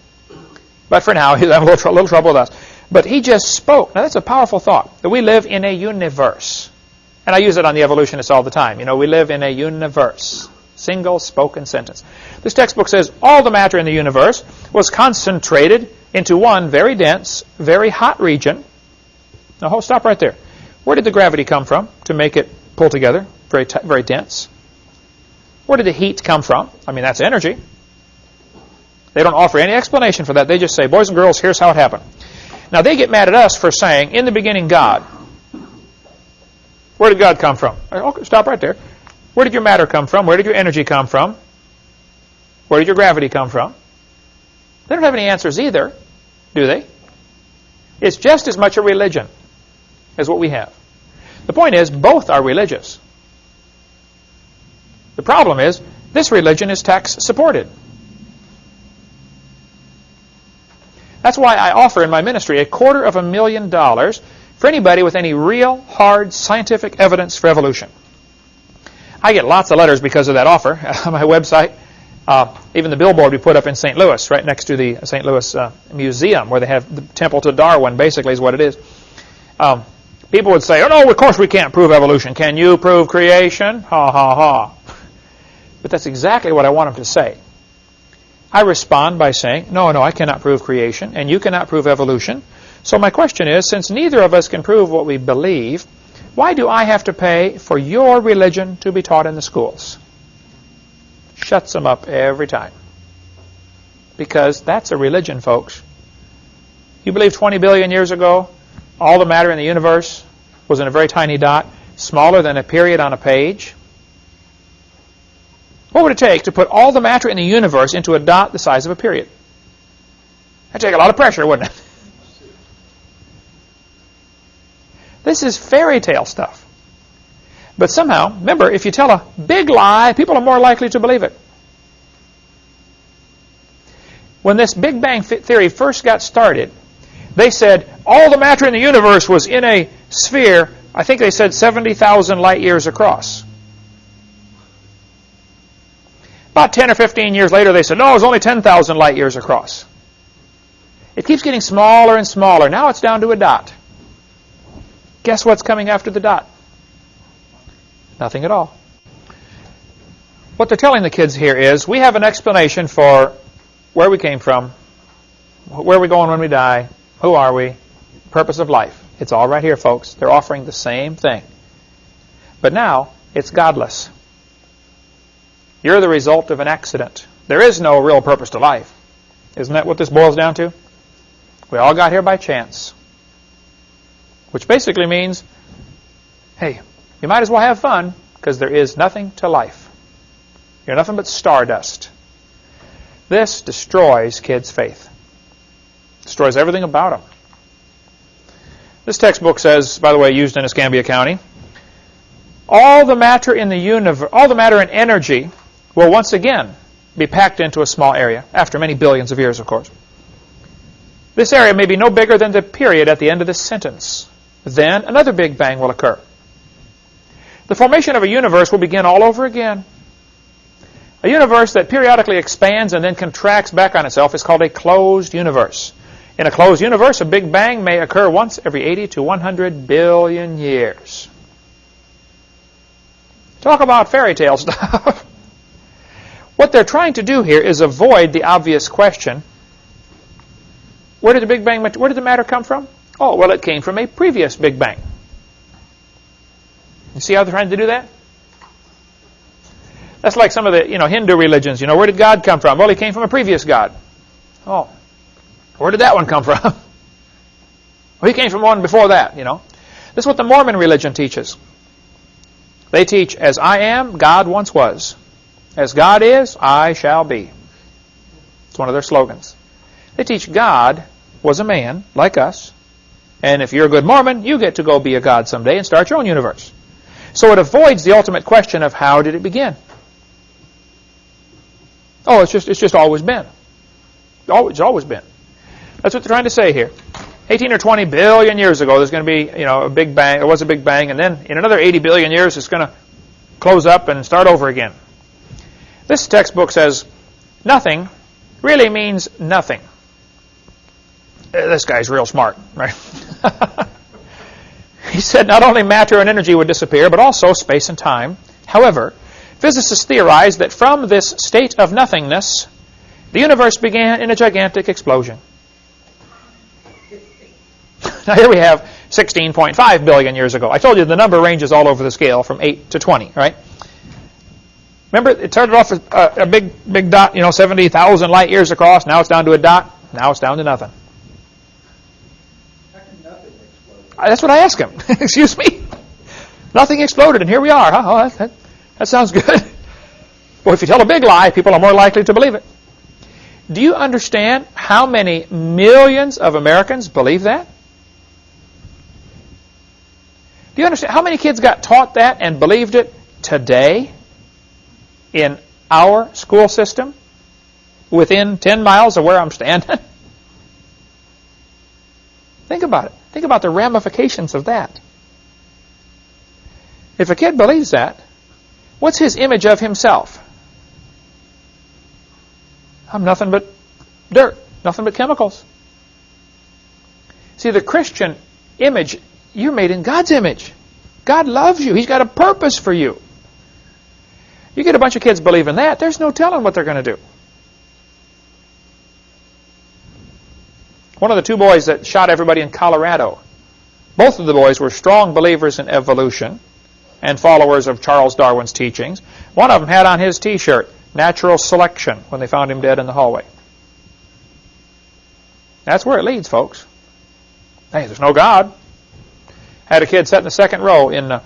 But for now, He's having a little trouble with us. But He just spoke. Now that's a powerful thought, that we live in a universe. And I use it on the evolutionists all the time. We live in a universe. Single spoken sentence. This textbook says all the matter in the universe was concentrated into one very dense, very hot region. Now, stop right there. Where did the gravity come from to make it pull together? Very dense. Where did the heat come from? I mean, that's energy. They don't offer any explanation for that. They just say, boys and girls, here's how it happened. Now, they get mad at us for saying, in the beginning, God. Where did God come from? Okay, stop right there. Where did your matter come from? Where did your energy come from? Where did your gravity come from? They don't have any answers either, do they? It's just as much a religion as what we have. The point is, both are religious. The problem is, this religion is tax-supported. That's why I offer in my ministry $250,000 for anybody with any real, hard, scientific evidence for evolution. I get lots of letters because of that offer on my website. Even the billboard we put up in St. Louis, right next to the St. Louis Museum, where they have the temple to Darwin, basically is what it is. People would say, oh, no, of course we can't prove evolution. Can you prove creation? Ha, ha, ha. But that's exactly what I want them to say. I respond by saying, no, I cannot prove creation, and you cannot prove evolution. So my question is, since neither of us can prove what we believe, why do I have to pay for your religion to be taught in the schools? Shuts them up every time. Because that's a religion, folks. You believe 20 billion years ago, all the matter in the universe was in a very tiny dot, smaller than a period on a page? What would it take to put all the matter in the universe into a dot the size of a period? That'd take a lot of pressure, wouldn't it? This is fairy tale stuff. But somehow, remember, if you tell a big lie, people are more likely to believe it. When this Big Bang theory first got started, they said all the matter in the universe was in a sphere, I think they said 70,000 light years across. About 10 or 15 years later, they said, no, it was only 10,000 light years across. It keeps getting smaller and smaller. Now it's down to a dot. Guess what's coming after the dot? Nothing at all. What they're telling the kids here is, we have an explanation for where we came from, where are we going when we die, who are we, purpose of life. It's all right here, folks. They're offering the same thing. But now, it's godless. You're the result of an accident. There is no real purpose to life. Isn't that what this boils down to? We all got here by chance. Which basically means, hey, you might as well have fun, because there is nothing to life. You're nothing but stardust. This destroys kids' faith. Destroys everything about them. This textbook says, by the way, used in Escambia County, all the matter in the universe, all the matter in energy will once again be packed into a small area, after many billions of years, of course. This area may be no bigger than the period at the end of this sentence. Then another Big Bang will occur. The formation of a universe will begin all over again. A universe that periodically expands and then contracts back on itself is called a closed universe. In a closed universe, a Big Bang may occur once every 80 to 100 billion years. Talk about fairy tale stuff. What they're trying to do here is avoid the obvious question, where did the matter come from? Oh, well, it came from a previous Big Bang. You see how they're trying to do that? That's like some of the Hindu religions. Where did God come from? Well, he came from a previous God. Oh, where did that one come from? Well, he came from one before that, This is what the Mormon religion teaches. They teach, as I am, God once was. As God is, I shall be. It's one of their slogans. They teach God was a man, like us, and if you're a good Mormon, you get to go be a God someday and start your own universe. So it avoids the ultimate question of how did it begin? Oh, it's just always been. It's always been. That's what they're trying to say here. 18 or 20 billion years ago, there's going to be a Big Bang. There was a Big Bang, and then in another 80 billion years, it's going to close up and start over again. This textbook says nothing really means nothing. This guy's real smart, right? He said not only matter and energy would disappear, but also space and time. However, Physicists theorize that from this state of nothingness, the universe began in a gigantic explosion. Now here we have 16.5 billion years ago. I told you the number ranges all over the scale from 8 to 20, right? Remember, it started off as a big dot, 70,000 light years across. Now it's down to a dot. Now it's down to nothing. How can nothing explode? That's what I asked him. Excuse me? Nothing exploded, and here we are. Huh? Oh, that sounds good. Well, if you tell a big lie, people are more likely to believe it. Do you understand how many millions of Americans believe that? Do you understand how many kids got taught that and believed it today in our school system within 10 miles of where I'm standing? Think about it. Think about the ramifications of that. If a kid believes that, what's his image of himself? I'm nothing but dirt, nothing but chemicals. See, the Christian image, you're made in God's image. God loves you. He's got a purpose for you. You get a bunch of kids believing that, there's no telling what they're going to do. One of the two boys that shot everybody in Colorado, both of the boys were strong believers in evolution and followers of Charles Darwin's teachings. One of them had on his T-shirt, natural selection, when they found him dead in the hallway. That's where it leads, folks. Hey, there's no God. Had a kid sat in the second row in a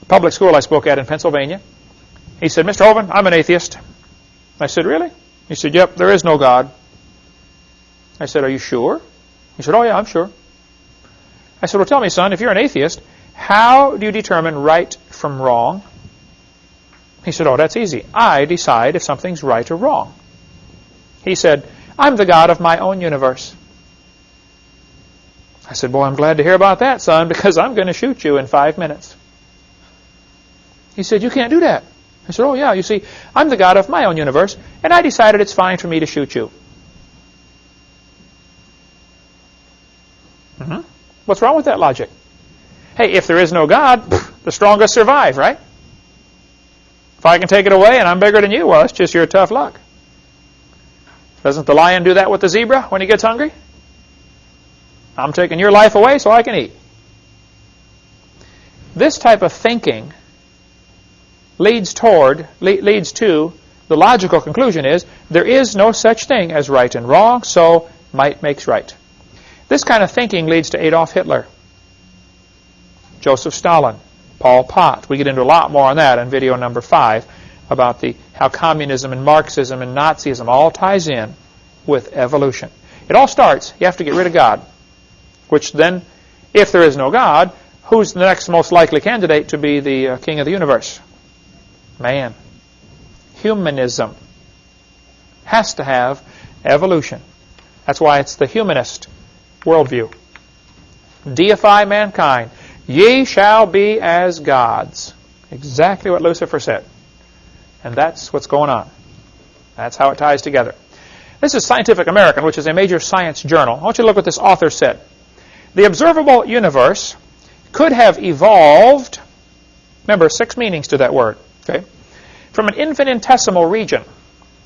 public school I spoke at in Pennsylvania. He said, Mr. Hovind, I'm an atheist. I said, really? He said, yep, there is no God. I said, are you sure? He said, oh yeah, I'm sure. I said, well, tell me, son, if you're an atheist, how do you determine right from wrong? He said, oh, that's easy. I decide if something's right or wrong. He said, I'm the God of my own universe. I said, boy, I'm glad to hear about that, son, because I'm going to shoot you in 5 minutes. He said, you can't do that. I said, oh, yeah, you see, I'm the God of my own universe, and I decided it's fine for me to shoot you. What's wrong with that logic? Hey, if there is no God, the strongest survive, right? If I can take it away and I'm bigger than you, well, it's just your tough luck. Doesn't the lion do that with the zebra when he gets hungry? I'm taking your life away so I can eat. This type of thinking leads to the logical conclusion is there is no such thing as right and wrong, so might makes right. This kind of thinking leads to Adolf Hitler, Joseph Stalin, Pol Pot. We get into a lot more on that in video number 5 about how communism and Marxism and Nazism all ties in with evolution. It all starts, you have to get rid of God, which then, if there is no God, who's the next most likely candidate to be the king of the universe? Man. Humanism has to have evolution. That's why it's the humanist worldview. Deify mankind. Ye shall be as gods. Exactly what Lucifer said. And that's what's going on. That's how it ties together. This is Scientific American, which is a major science journal. I want you to look what this author said. The observable universe could have evolved, remember, 6 meanings to that word, okay, from an infinitesimal region,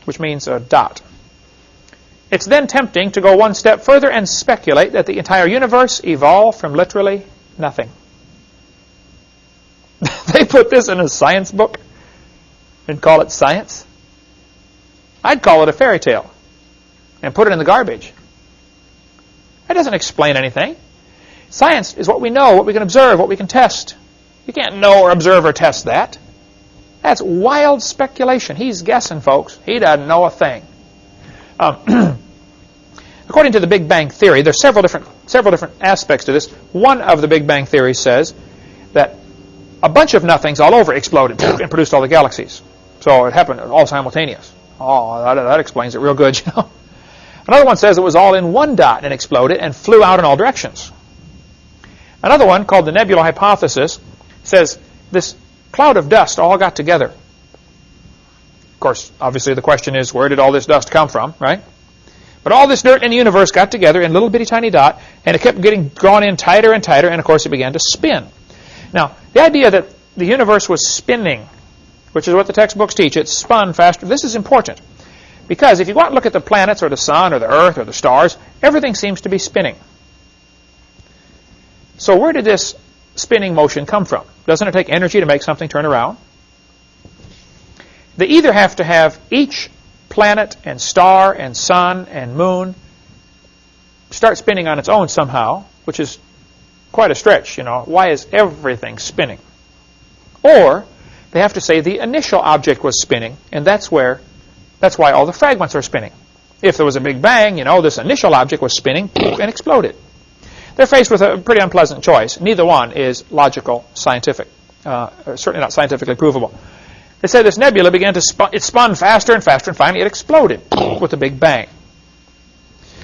which means a dot. It's then tempting to go one step further and speculate that the entire universe evolved from literally nothing. They put this in a science book and call it science. I'd call it a fairy tale and put it in the garbage. That doesn't explain anything. Science is what we know, what we can observe, what we can test. You can't know or observe or test that. That's wild speculation. He's guessing, folks. He doesn't know a thing. According to the Big Bang Theory, there's several different aspects to this. One of the Big Bang Theories says that a bunch of nothings all over exploded and produced all the galaxies. So it happened all simultaneous. Oh, that explains it real good, you know. Another one says it was all in one dot and exploded and flew out in all directions. Another one, called the nebula hypothesis, says this cloud of dust all got together. Of course, obviously the question is, where did all this dust come from, right? But all this dirt in the universe got together in a little bitty tiny dot, and it kept getting drawn in tighter and tighter, and of course it began to spin. Now, the idea that the universe was spinning which is what the textbooks teach. It spun faster. This is important because if you go out and look at the planets or the sun or the earth or the stars, everything seems to be spinning. So where did this spinning motion come from? Doesn't it take energy to make something turn around? They either have to have each planet and star and sun and moon start spinning on its own somehow, which is quite a stretch, you know. Why is everything spinning? Or they have to say the initial object was spinning, and that's why all the fragments are spinning. If there was a big bang, you know, this initial object was spinning and exploded. They're faced with a pretty unpleasant choice. Neither one is logical, scientific, certainly not scientifically provable. They say this nebula began to spun. It spun faster and faster, and finally it exploded with a big bang.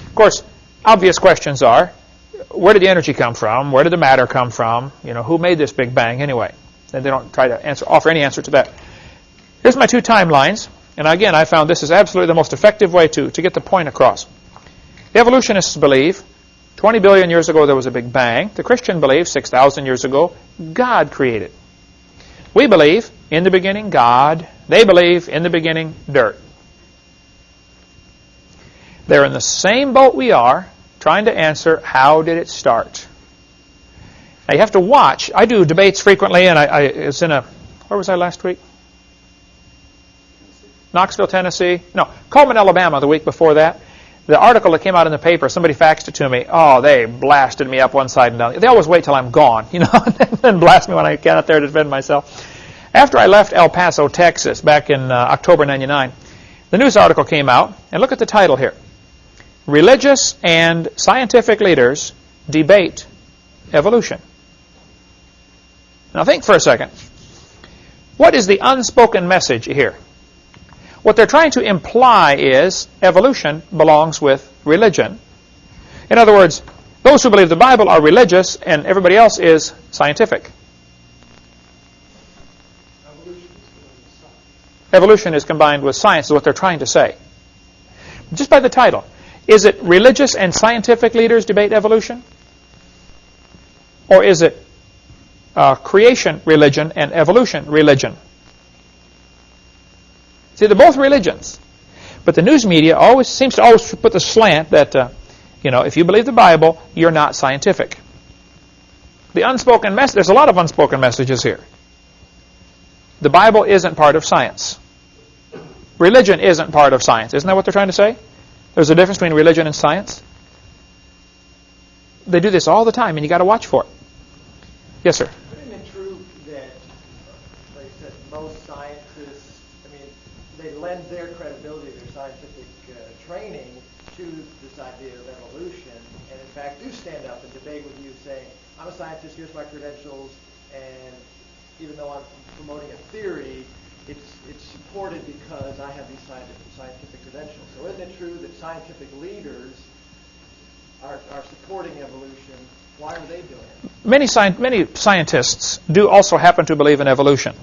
Of course, obvious questions are, where did the energy come from? Where did the matter come from? You know, who made this big bang anyway? And they don't try to offer any answer to that. Here's my two timelines. And again, I found this is absolutely the most effective way to get the point across. The evolutionists believe 20 billion years ago there was a big bang. The Christian believes 6,000 years ago God created. We believe in the beginning God. They believe in the beginning dirt. They're in the same boat we are, trying to answer how did it start. Now you have to watch. I do debates frequently, and I was in where was I last week? Knoxville, Tennessee. No, Coleman, Alabama the week before that. The article that came out in the paper, somebody faxed it to me. Oh, they blasted me up one side and down. They always wait till I'm gone, you know, and then blast me when I get out there to defend myself. After I left El Paso, Texas, back in October 99, the news article came out, and look at the title here. Religious and scientific leaders debate evolution. Now think for a second. What is the unspoken message here? What they're trying to imply is evolution belongs with religion. In other words, those who believe the Bible are religious and everybody else is scientific. Evolution is combined with science is what they're trying to say. Just by the title. Is it religious and scientific leaders debate evolution? Or is it creation religion and evolution religion? See, they're both religions. But the news media seems to always put the slant that, if you believe the Bible, you're not scientific. The unspoken message, there's a lot of unspoken messages here. The Bible isn't part of science. Religion isn't part of science. Isn't that what they're trying to say? There's a difference between religion and science. They do this all the time, and you got to watch for it. Yes, sir. Isn't it true that, like I said, most scientists, they lend their credibility, their scientific training to this idea of evolution, and in fact do stand up and debate with you, saying, I'm a scientist, here's my credentials, and even though I'm promoting a theory, it's supported because I have these scientific credentials. So isn't it true that scientific leaders are supporting evolution? Why are they doing it? Many scientists do also happen to believe in evolution.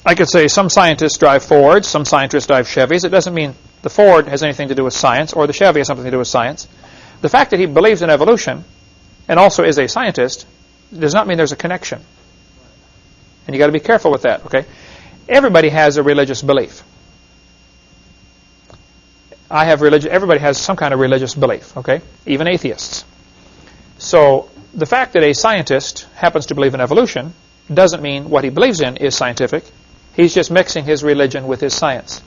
I could say some scientists drive Fords, some scientists drive Chevys. It doesn't mean the Ford has anything to do with science or the Chevy has something to do with science. The fact that he believes in evolution and also is a scientist does not mean there's a connection. And you got to be careful with that, okay? Everybody has a religious belief. Everybody has some kind of religious belief, okay? Even atheists. So the fact that a scientist happens to believe in evolution doesn't mean what he believes in is scientific. He's just mixing his religion with his science.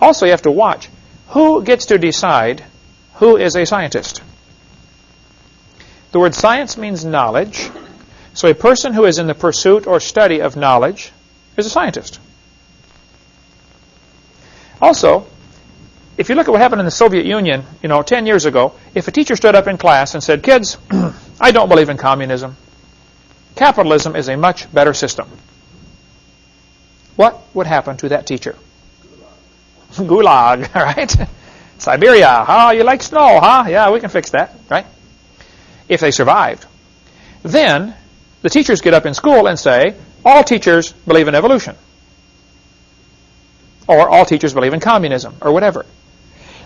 Also, you have to watch. Who gets to decide who is a scientist? The word science means knowledge. So a person who is in the pursuit or study of knowledge is a scientist. Also, if you look at what happened in the Soviet Union, 10 years ago, if a teacher stood up in class and said, kids, I don't believe in communism. Capitalism is a much better system. What would happen to that teacher? Gulag, right? Siberia, you like snow, huh? Yeah, we can fix that, right? If they survived. Then the teachers get up in school and say, all teachers believe in evolution. Or all teachers believe in communism, or whatever.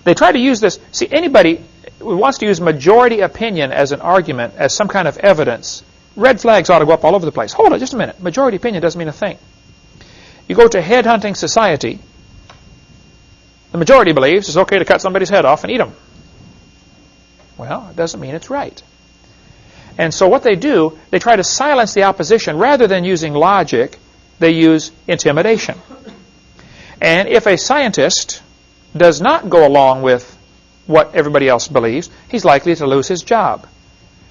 They try to use this. See, anybody who wants to use majority opinion as an argument, as some kind of evidence, red flags ought to go up all over the place. Hold on just a minute. Majority opinion doesn't mean a thing. You go to headhunting society, the majority believes it's okay to cut somebody's head off and eat them. Well, it doesn't mean it's right. And so what they do, they try to silence the opposition. Rather than using logic, they use intimidation. And if a scientist does not go along with what everybody else believes, he's likely to lose his job.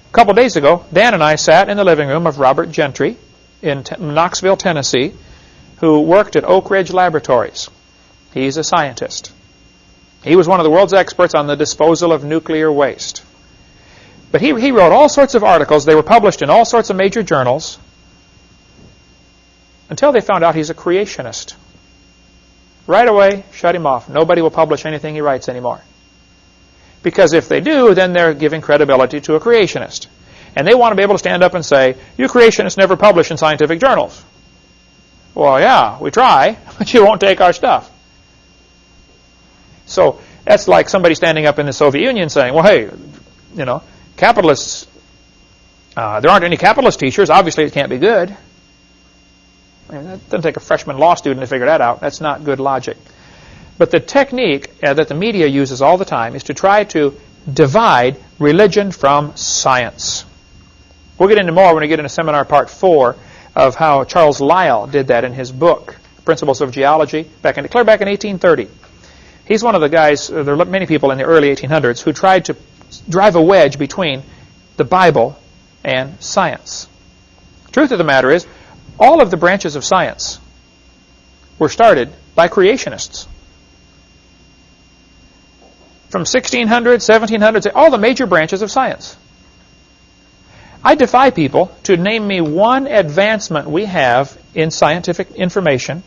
A couple days ago, Dan and I sat in the living room of Robert Gentry in Knoxville, Tennessee, who worked at Oak Ridge Laboratories. He's a scientist. He was one of the world's experts on the disposal of nuclear waste. But he wrote all sorts of articles. They were published in all sorts of major journals until they found out he's a creationist. Right away, shut him off. Nobody will publish anything he writes anymore. Because if they do, then they're giving credibility to a creationist. And they want to be able to stand up and say, you creationists never publish in scientific journals. Well, yeah, we try, but you won't take our stuff. So that's like somebody standing up in the Soviet Union saying, well, hey, capitalists, there aren't any capitalist teachers. Obviously, it can't be good. I mean, that doesn't take a freshman law student to figure that out. That's not good logic. But the technique that the media uses all the time is to try to divide religion from science. We'll get into more when we get into seminar part 4 of how Charles Lyell did that in his book, Principles of Geology, clear back in 1830. He's one of the guys, there are many people in the early 1800s, who tried to drive a wedge between the Bible and science. The truth of the matter is, all of the branches of science were started by creationists. From 1600, 1700, all the major branches of science. I defy people to name me one advancement we have in scientific information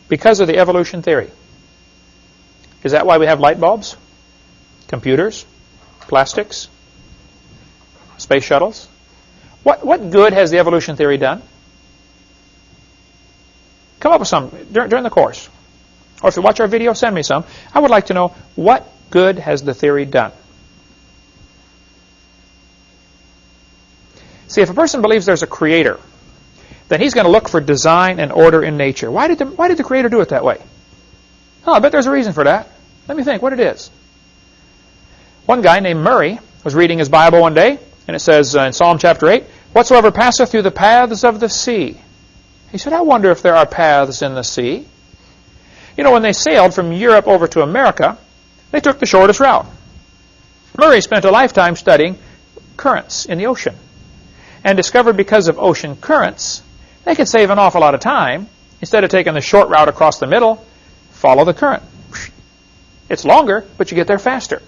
because of the evolution theory. Is that why we have light bulbs, computers, plastics, space shuttles? What good has the evolution theory done? Come up with some during the course. Or if you watch our video, send me some. I would like to know, what good has the theory done? See, if a person believes there's a creator, then he's going to look for design and order in nature. Why did the creator do it that way? Oh, I bet there's a reason for that. Let me think what it is. One guy named Murray was reading his Bible one day, and it says in Psalm chapter 8, whatsoever passeth through the paths of the sea. He said, I wonder if there are paths in the sea. When they sailed from Europe over to America, they took the shortest route. Murray spent a lifetime studying currents in the ocean and discovered because of ocean currents, they could save an awful lot of time. Instead of taking the short route across the middle, follow the current. It's longer, but you get there faster.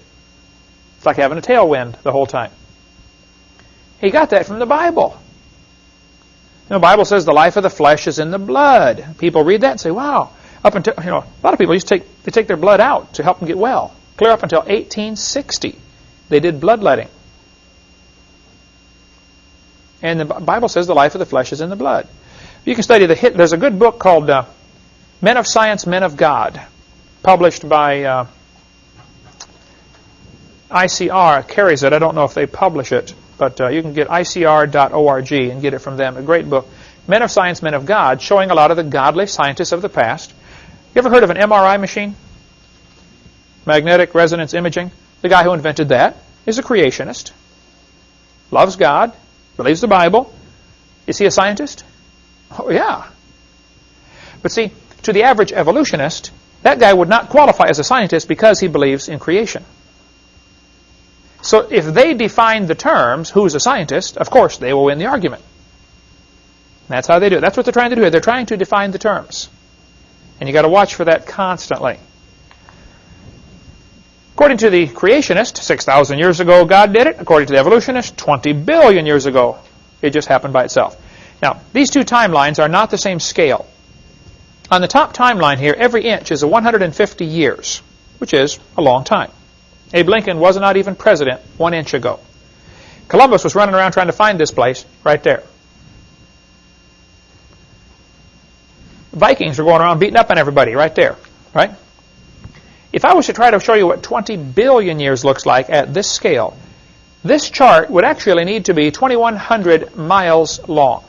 It's like having a tailwind the whole time. He got that from the Bible. The Bible says the life of the flesh is in the blood. People read that and say, wow. Up until, a lot of people take their blood out to help them get well. Clear up until 1860, they did bloodletting. And the Bible says the life of the flesh is in the blood. You can study there's a good book called Men of Science, Men of God, published by ICR, carries it. I don't know if they publish it, but you can get icr.org and get it from them. A great book. Men of Science, Men of God, showing a lot of the godly scientists of the past. You ever heard of an MRI machine? Magnetic resonance imaging. The guy who invented that is a creationist. Loves God. Believes the Bible. Is he a scientist? Oh, yeah. But see, to the average evolutionist, that guy would not qualify as a scientist because he believes in creation. So if they define the terms, who's a scientist, of course, they will win the argument. That's how they do it. That's what they're trying to do here. They're trying to define the terms. And you've got to watch for that constantly. According to the creationist, 6,000 years ago, God did it. According to the evolutionist, 20 billion years ago, it just happened by itself. Now, these two timelines are not the same scale. On the top timeline here, every inch is 150 years, which is a long time. Abe Lincoln was not even president 1 inch ago. Columbus was running around trying to find this place right there. Vikings were going around beating up on everybody right there, right? If I was to try to show you what 20 billion years looks like at this scale, this chart would actually need to be 2,100 miles long.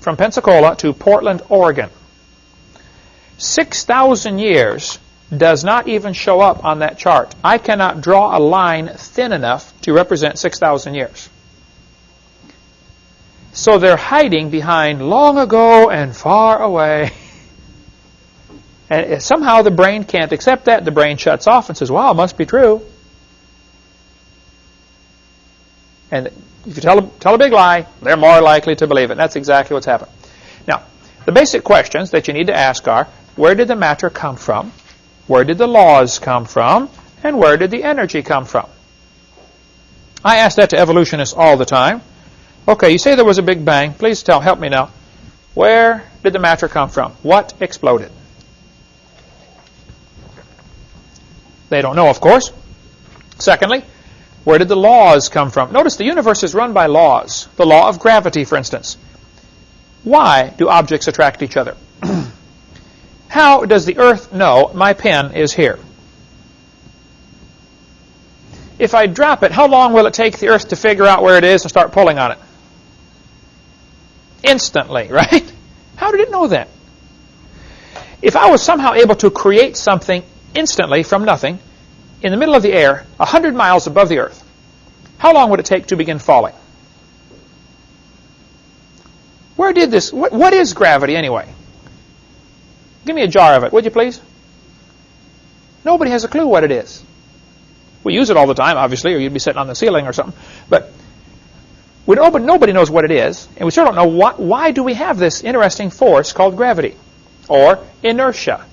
from Pensacola to Portland, Oregon. 6,000 years does not even show up on that chart. I cannot draw a line thin enough to represent 6,000 years. So they're hiding behind long ago and far away. And somehow the brain can't accept that. The brain shuts off and says, wow, it must be true. And if you tell a big lie, they're more likely to believe it. And that's exactly what's happened. Now, the basic questions that you need to ask are, where did the matter come from? Where did the laws come from? And where did the energy come from? I ask that to evolutionists all the time. Okay, you say there was a big bang. Please help me now. Where did the matter come from? What exploded? They don't know, of course. Secondly, where did the laws come from? Notice the universe is run by laws. The law of gravity, for instance. Why do objects attract each other? How does the Earth know my pen is here? If I drop it, how long will it take the Earth to figure out where it is and start pulling on it? Instantly, right? How did it know that? If I was somehow able to create something instantly from nothing, in the middle of the air, 100 miles above the Earth, how long would it take to begin falling? Where did this, what is gravity anyway? Give me a jar of it, would you please? Nobody has a clue what it is. We use it all the time, obviously, or you'd be sitting on the ceiling or something. But nobody knows what it is, and we still don't know why do we have this interesting force called gravity, or inertia,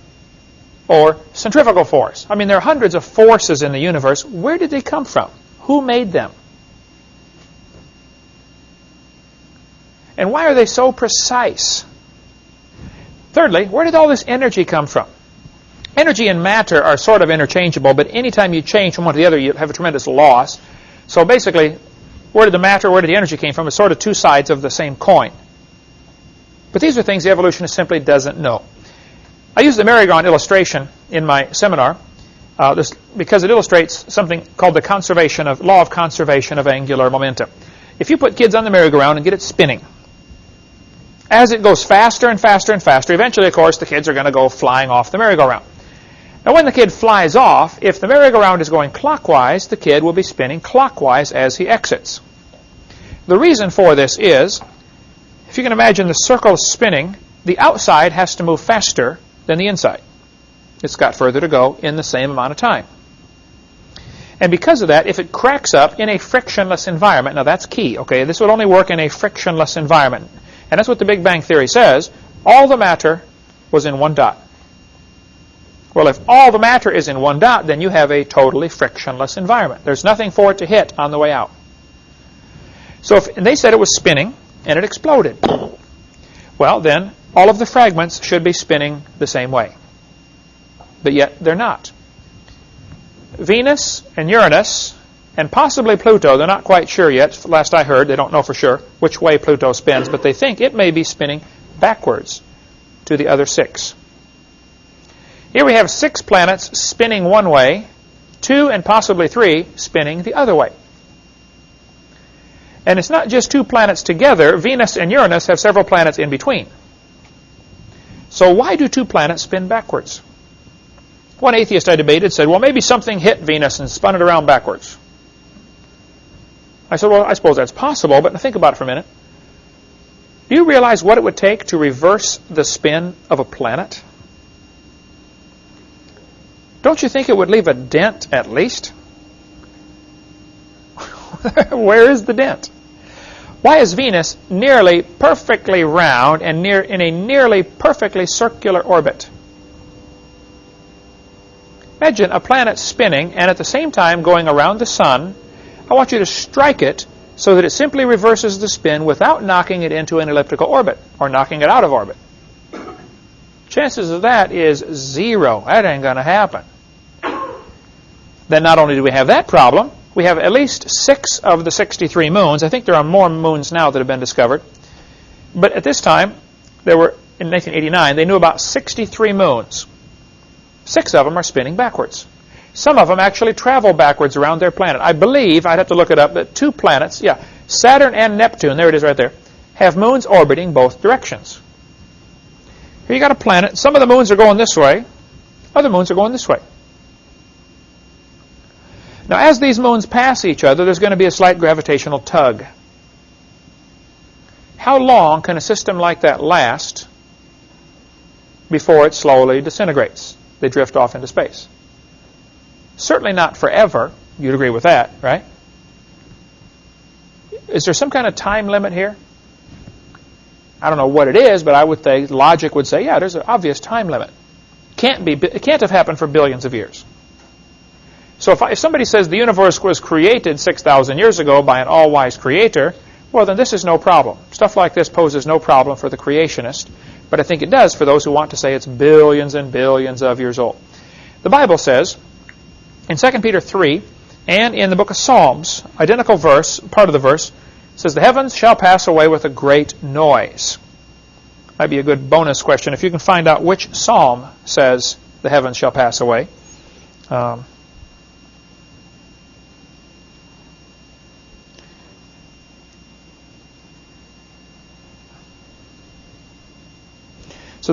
or centrifugal force. I mean, there are hundreds of forces in the universe. Where did they come from? Who made them? And why are they so precise? Thirdly, where did all this energy come from? Energy and matter are sort of interchangeable, but anytime you change from one to the other, you have a tremendous loss. So basically, where did the matter, where did the energy came from? It's sort of two sides of the same coin. But these are things the evolutionist simply doesn't know. I use the merry-go-round illustration in my seminar because it illustrates something called the law of conservation of angular momentum. If you put kids on the merry-go-round and get it spinning, as it goes faster and faster and faster, eventually, of course, the kids are going to go flying off the merry-go-round. Now, when the kid flies off, if the merry-go-round is going clockwise, the kid will be spinning clockwise as he exits. The reason for this is, if you can imagine the circle spinning, the outside has to move faster than the inside. It's got further to go in the same amount of time. And because of that, if it cracks up in a frictionless environment, now that's key, okay? This would only work in a frictionless environment. And that's what the Big Bang Theory says. All the matter was in one dot. Well, if all the matter is in one dot, then you have a totally frictionless environment. There's nothing for it to hit on the way out. So and they said it was spinning, and it exploded. Well, then, all of the fragments should be spinning the same way. But yet, they're not. Venus and Uranus, and possibly Pluto, they're not quite sure yet. Last I heard, they don't know for sure which way Pluto spins, but they think it may be spinning backwards to the other 6. Here we have 6 planets spinning one way, 2 and possibly 3 spinning the other way. And it's not just 2 planets together. Venus and Uranus have several planets in between. So why do 2 planets spin backwards? One atheist I debated said, well, maybe something hit Venus and spun it around backwards. I said, well, I suppose that's possible, but think about it for a minute. Do you realize what it would take to reverse the spin of a planet? Don't you think it would leave a dent at least? Where is the dent? Why is Venus nearly perfectly round and in a nearly perfectly circular orbit? Imagine a planet spinning and at the same time going around the sun. I want you to strike it so that it simply reverses the spin without knocking it into an elliptical orbit or knocking it out of orbit. Chances of that is 0. That ain't going to happen. Then not only do we have that problem, we have at least 6 of the 63 moons. I think there are more moons now that have been discovered. But at this time, there were, in 1989, they knew about 63 moons. 6 of them are spinning backwards. Some of them actually travel backwards around their planet. I believe, I'd have to look it up, that 2 planets, Saturn and Neptune, there it is right there, have moons orbiting both directions. Here you got a planet. Some of the moons are going this way. Other moons are going this way. Now, as these moons pass each other, there's going to be a slight gravitational tug. How long can a system like that last before it slowly disintegrates? They drift off into space. Certainly not forever. You'd agree with that, right? Is there some kind of time limit here? I don't know what it is, but I would think logic would say, yeah, there's an obvious time limit. It can't have happened for billions of years. So if somebody says the universe was created 6,000 years ago by an all-wise creator, well, then this is no problem. Stuff like this poses no problem for the creationist, but I think it does for those who want to say it's billions and billions of years old. The Bible says, in 2 Peter 3, and in the book of Psalms, identical verse, part of the verse, says, the heavens shall pass away with a great noise. Might be a good bonus question if you can find out which psalm says the heavens shall pass away. So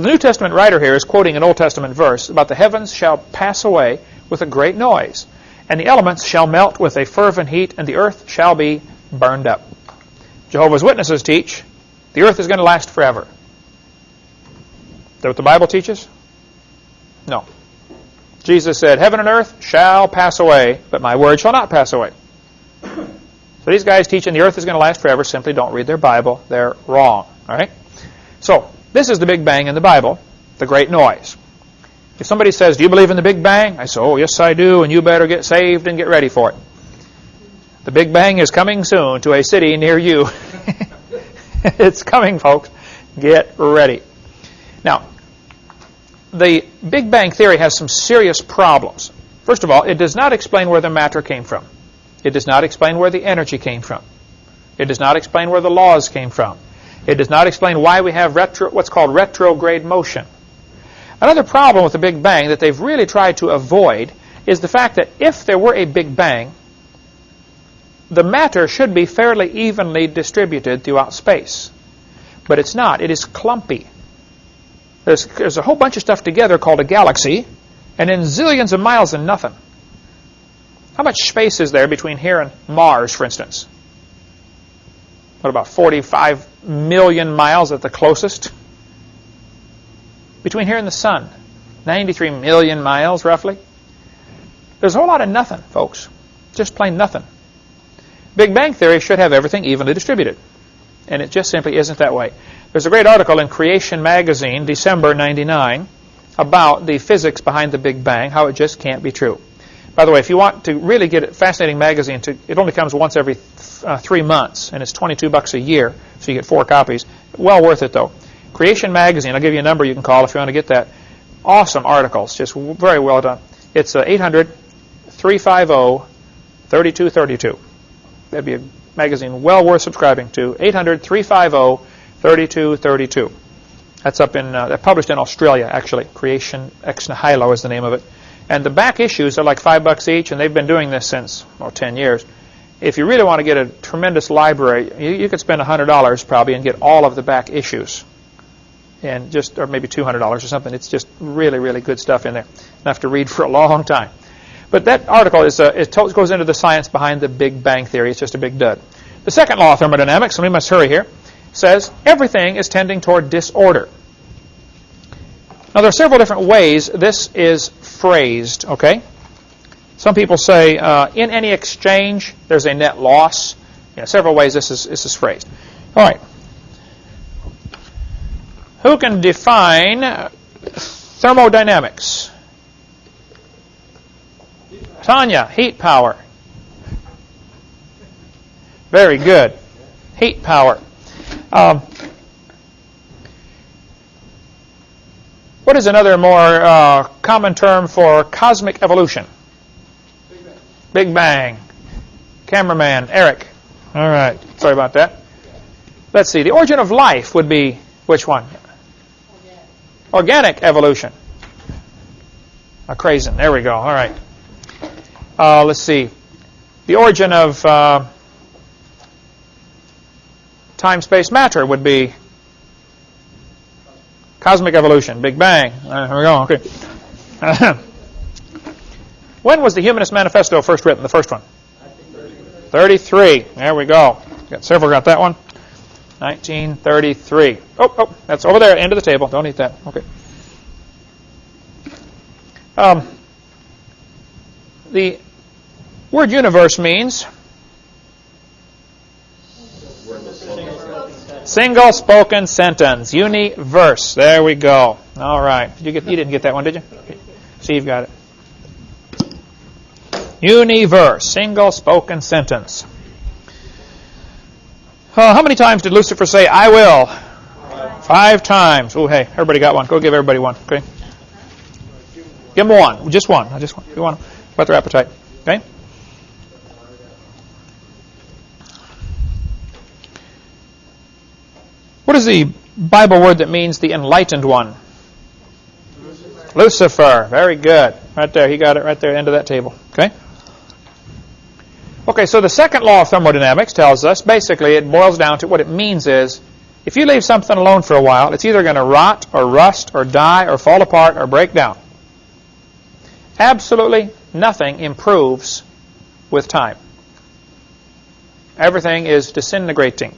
the New Testament writer here is quoting an Old Testament verse about the heavens shall pass away with a great noise, and the elements shall melt with a fervent heat, and the earth shall be burned up. Jehovah's Witnesses teach the earth is going to last forever. Is that what the Bible teaches? No. Jesus said, heaven and earth shall pass away, but my word shall not pass away. So these guys teaching the earth is going to last forever simply don't read their Bible. They're wrong. All right? So this is the Big Bang in the Bible, the great noise. If somebody says, do you believe in the Big Bang? I say, oh, yes, I do, and you better get saved and get ready for it. The Big Bang is coming soon to a city near you. It's coming, folks. Get ready. Now, the Big Bang theory has some serious problems. First of all, it does not explain where the matter came from. It does not explain where the energy came from. It does not explain where the laws came from. It does not explain why we have what's called retrograde motion. Another problem with the Big Bang that they've really tried to avoid is the fact that if there were a Big Bang, the matter should be fairly evenly distributed throughout space. But it's not. It is clumpy. There's a whole bunch of stuff together called a galaxy, and then zillions of miles and nothing. How much space is there between here and Mars, for instance? What, about 45 million miles at the closest? Between here and the sun, 93 million miles, roughly. There's a whole lot of nothing, folks. Just plain nothing. Big Bang theory should have everything evenly distributed. And it just simply isn't that way. There's a great article in Creation magazine, December 99, about the physics behind the Big Bang, how it just can't be true. By the way, if you want to really get a fascinating magazine, it only comes once every 3 months, and it's $22 a year, so you get 4 copies. Well worth it, though. Creation magazine, I'll give you a number you can call if you want to get that. Awesome articles, just very well done. It's 800-350-3232. That'd be a magazine well worth subscribing to. 800-350-3232. That's published in Australia, actually. Creation Ex Nihilo is the name of it. And the back issues are like $5 each, and they've been doing this since 10 years. If you really want to get a tremendous library, you could spend $100 probably and get all of the back issues, and or maybe $200 or something. It's just really, really good stuff in there, enough to read for a long time. But that article goes into the science behind the Big Bang theory. It's just a big dud. The second law of thermodynamics, and we must hurry here, says everything is tending toward disorder. Now, there are several different ways this is phrased, okay? Some people say, in any exchange, there's a net loss. Several ways this is phrased. All right. Who can define thermodynamics? Tanya, heat power. Very good. Heat power. What is another more common term for cosmic evolution? Big Bang. Big Bang. Cameraman, Eric. All right. Sorry about that. Let's see. The origin of life would be which one? Organic evolution. Crazen. There we go. All right. Let's see. The origin of time, space, matter would be cosmic evolution, Big Bang. Here we go. Okay. When was the Humanist Manifesto first written, the first one? 33. There we go. Got several. Got that one. 1933. Oh, that's over there, end of the table. Don't eat that. Okay. The word universe means single spoken sentence. Universe. There we go. All right. You didn't get that one, did you? Okay. Steve got it. Universe. Single spoken sentence. How many times did Lucifer say, I will? 5 times. Oh, hey, everybody got one. Go give everybody one. Okay. Give them one. Just one. I just want. You want them. Whet their appetite. Okay. What is the Bible word that means the enlightened one? Lucifer. Very good. Right there. He got it right there, end of that table. Okay. Okay, so the second law of thermodynamics tells us, basically, it boils down to what it means is, if you leave something alone for a while, it's either going to rot or rust or die or fall apart or break down. Absolutely nothing improves with time. Everything is disintegrating.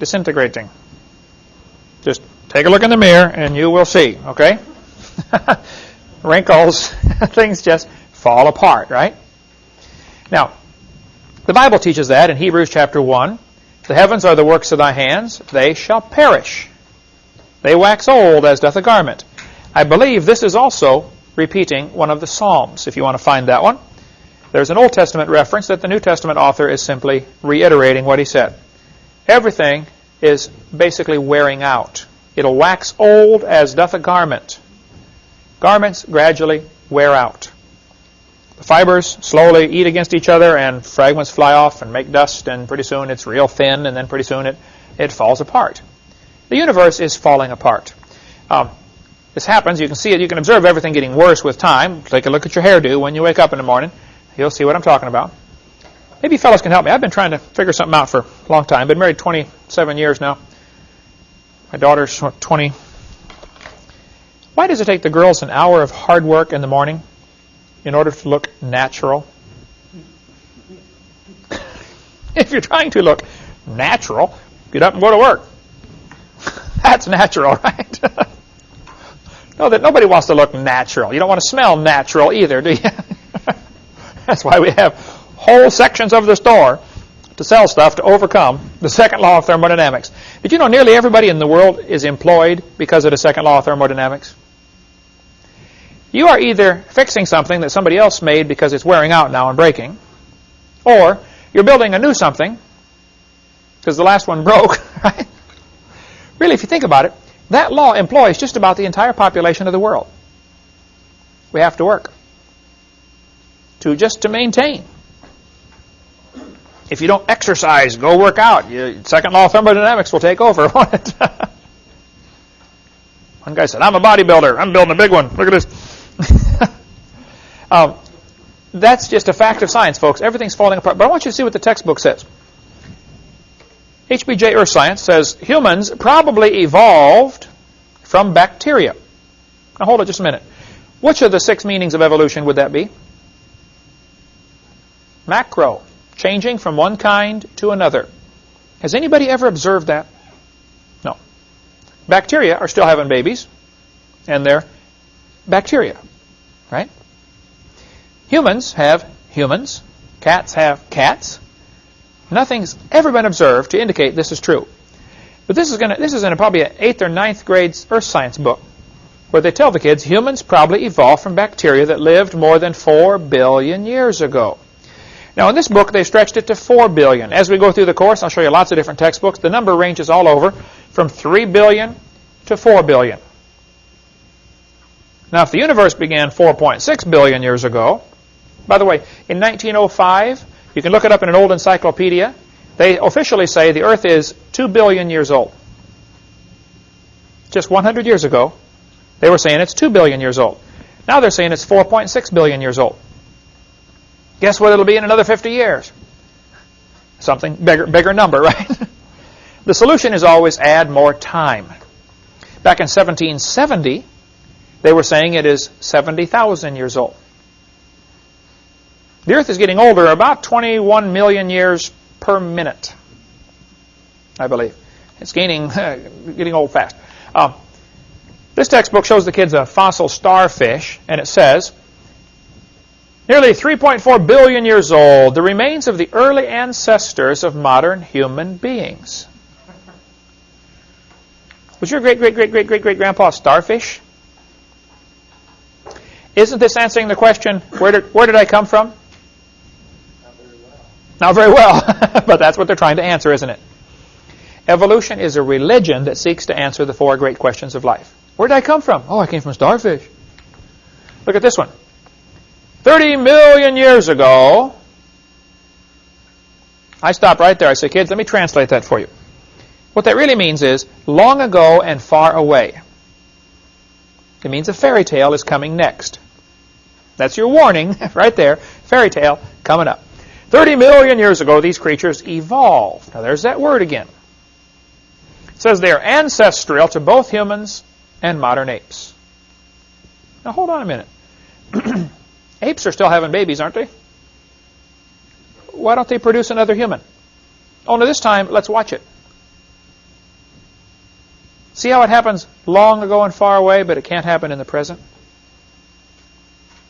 Just take a look in the mirror and you will see, okay? Wrinkles, things just fall apart, right? Now, the Bible teaches that in Hebrews chapter 1. The heavens are the works of thy hands. They shall perish. They wax old as doth a garment. I believe this is also repeating one of the Psalms, if you want to find that one. There's an Old Testament reference that the New Testament author is simply reiterating what he said. Everything is basically wearing out. It'll wax old as doth a garment. Garments gradually wear out. The fibers slowly eat against each other and fragments fly off and make dust, and pretty soon it's real thin, and then pretty soon it falls apart. The universe is falling apart. This happens. You can see it. You can observe everything getting worse with time. Take a look at your hairdo when you wake up in the morning. You'll see what I'm talking about. Maybe you fellows can help me. I've been trying to figure something out for a long time. Been married 27 years now. My daughter's 20. Why does it take the girls an hour of hard work in the morning in order to look natural? If you're trying to look natural, get up and go to work. That's natural, right? No, that nobody wants to look natural. You don't want to smell natural either, do you? That's why we have whole sections of the store to sell stuff to overcome the second law of thermodynamics. Did you know nearly everybody in the world is employed because of the second law of thermodynamics? You are either fixing something that somebody else made because it's wearing out now and breaking, or you're building a new something because the last one broke, right? Really, if you think about it, that law employs just about the entire population of the world. We have to work to maintain. If you don't exercise, go work out. Second law of thermodynamics will take over. One guy said, I'm a bodybuilder. I'm building a big one. Look at this. That's just a fact of science, folks. Everything's falling apart. But I want you to see what the textbook says. HBJ Earth Science says humans probably evolved from bacteria. Now hold it just a minute. Which of the 6 meanings of evolution would that be? Macro. Changing from one kind to another. Has anybody ever observed that? No. Bacteria are still having babies, and they're bacteria, right? Humans have humans. Cats have cats. Nothing's ever been observed to indicate this is true. But this is in probably an 8th or 9th grade earth science book, where they tell the kids humans probably evolved from bacteria that lived more than 4 billion years ago. Now, in this book, they stretched it to 4 billion. As we go through the course, I'll show you lots of different textbooks. The number ranges all over from 3 billion to 4 billion. Now, if the universe began 4.6 billion years ago, by the way, in 1905, you can look it up in an old encyclopedia, they officially say the Earth is 2 billion years old. Just 100 years ago, they were saying it's 2 billion years old. Now they're saying it's 4.6 billion years old. Guess what it'll be in another 50 years? Something bigger number, right? The solution is always add more time. Back in 1770, they were saying it is 70,000 years old. The Earth is getting older, about 21 million years per minute, I believe. It's getting old fast. This textbook shows the kids a fossil starfish, and it says, nearly 3.4 billion years old, the remains of the early ancestors of modern human beings. Was your great-great-great-great-great-great-grandpa a starfish? Isn't this answering the question, where did I come from? Not very well, but that's what they're trying to answer, isn't it? Evolution is a religion that seeks to answer the four great questions of life. Where did I come from? Oh, I came from starfish. Look at this one. 30 million years ago, I stopped right there. I said, kids, let me translate that for you. What that really means is long ago and far away. It means a fairy tale is coming next. That's your warning right there. Fairy tale coming up. 30 million years ago, these creatures evolved. Now, there's that word again. It says they are ancestral to both humans and modern apes. Now, hold on a minute. Apes are still having babies, aren't they? Why don't they produce another human? Only this time, let's watch it. See how it happens long ago and far away, but it can't happen in the present?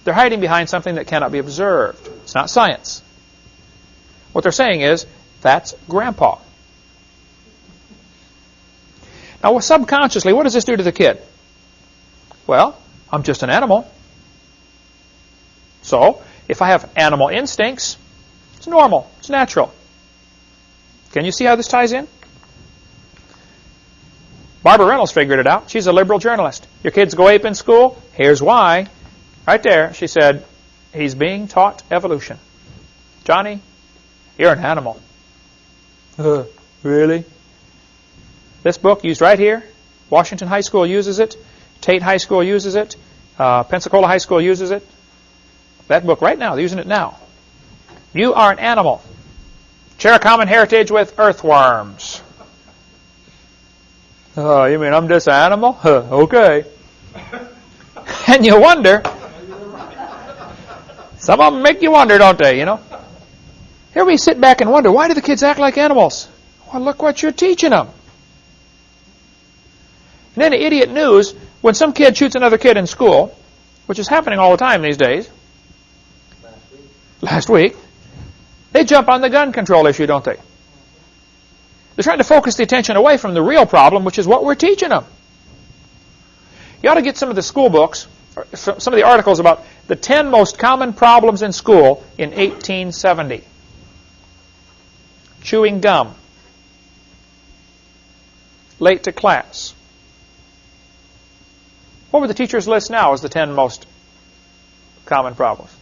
They're hiding behind something that cannot be observed. It's not science. What they're saying is, that's Grandpa. Now, subconsciously, what does this do to the kid? Well, I'm just an animal. So, if I have animal instincts, it's normal, it's natural. Can you see how this ties in? Barbara Reynolds figured it out. She's a liberal journalist. Your kids go ape in school? Here's why. Right there, she said, he's being taught evolution. Johnny, you're an animal. Really? This book used right here. Washington High School uses it. Tate High School uses it. Pensacola High School uses it. That book right now, they're using it now. You are an animal. Share a common heritage with earthworms. Oh, you mean I'm just an animal? Okay. And you wonder. Some of them make you wonder, don't they, you know? Here we sit back and wonder, why do the kids act like animals? Well, look what you're teaching them. And then the idiot news, when some kid shoots another kid in school, which is happening all the time these days. Last week. They jump on the gun control issue, don't they? They're trying to focus the attention away from the real problem, which is what we're teaching them. You ought to get some of the school books, or some of the articles about the 10 most common problems in school in 1870. Chewing gum. Late to class. What would the teacher's list now as the 10 most common problems?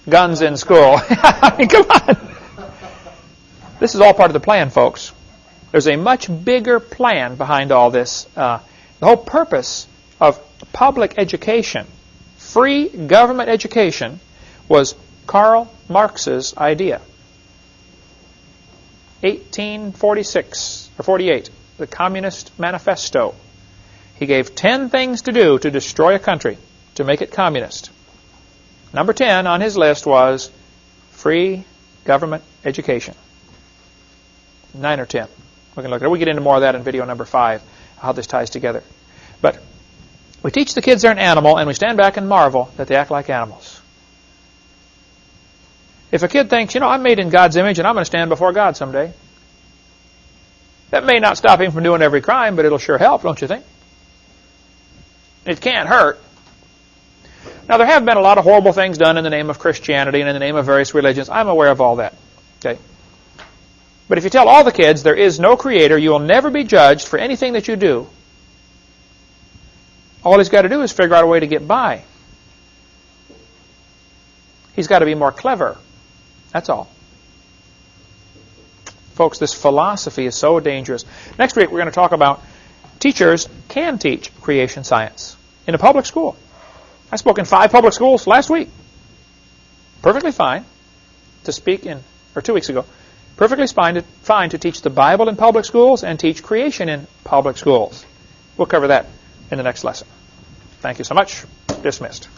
Guns in school. I mean, come on. This is all part of the plan, folks. There's a much bigger plan behind all this. The whole purpose of public education, free government education, was Karl Marx's idea. 1846 or 48, the Communist Manifesto. He gave 10 things to do to destroy a country, to make it communist. Number 10 on his list was free government education. 9 or 10. We can look at it. We'll get into more of that in video number 5, how this ties together. But we teach the kids they're an animal, and we stand back and marvel that they act like animals. If a kid thinks, I'm made in God's image and I'm going to stand before God someday, that may not stop him from doing every crime, but it'll sure help, don't you think? It can't hurt. Now, there have been a lot of horrible things done in the name of Christianity and in the name of various religions. I'm aware of all that. Okay. But if you tell all the kids there is no creator, you will never be judged for anything that you do. All he's got to do is figure out a way to get by. He's got to be more clever. That's all. Folks, this philosophy is so dangerous. Next week, we're going to talk about teachers can teach creation science in a public school. I spoke in 5 public schools last week. Perfectly fine to speak in, or 2 weeks ago, Perfectly fine to teach the Bible in public schools and teach creation in public schools. We'll cover that in the next lesson. Thank you so much. Dismissed.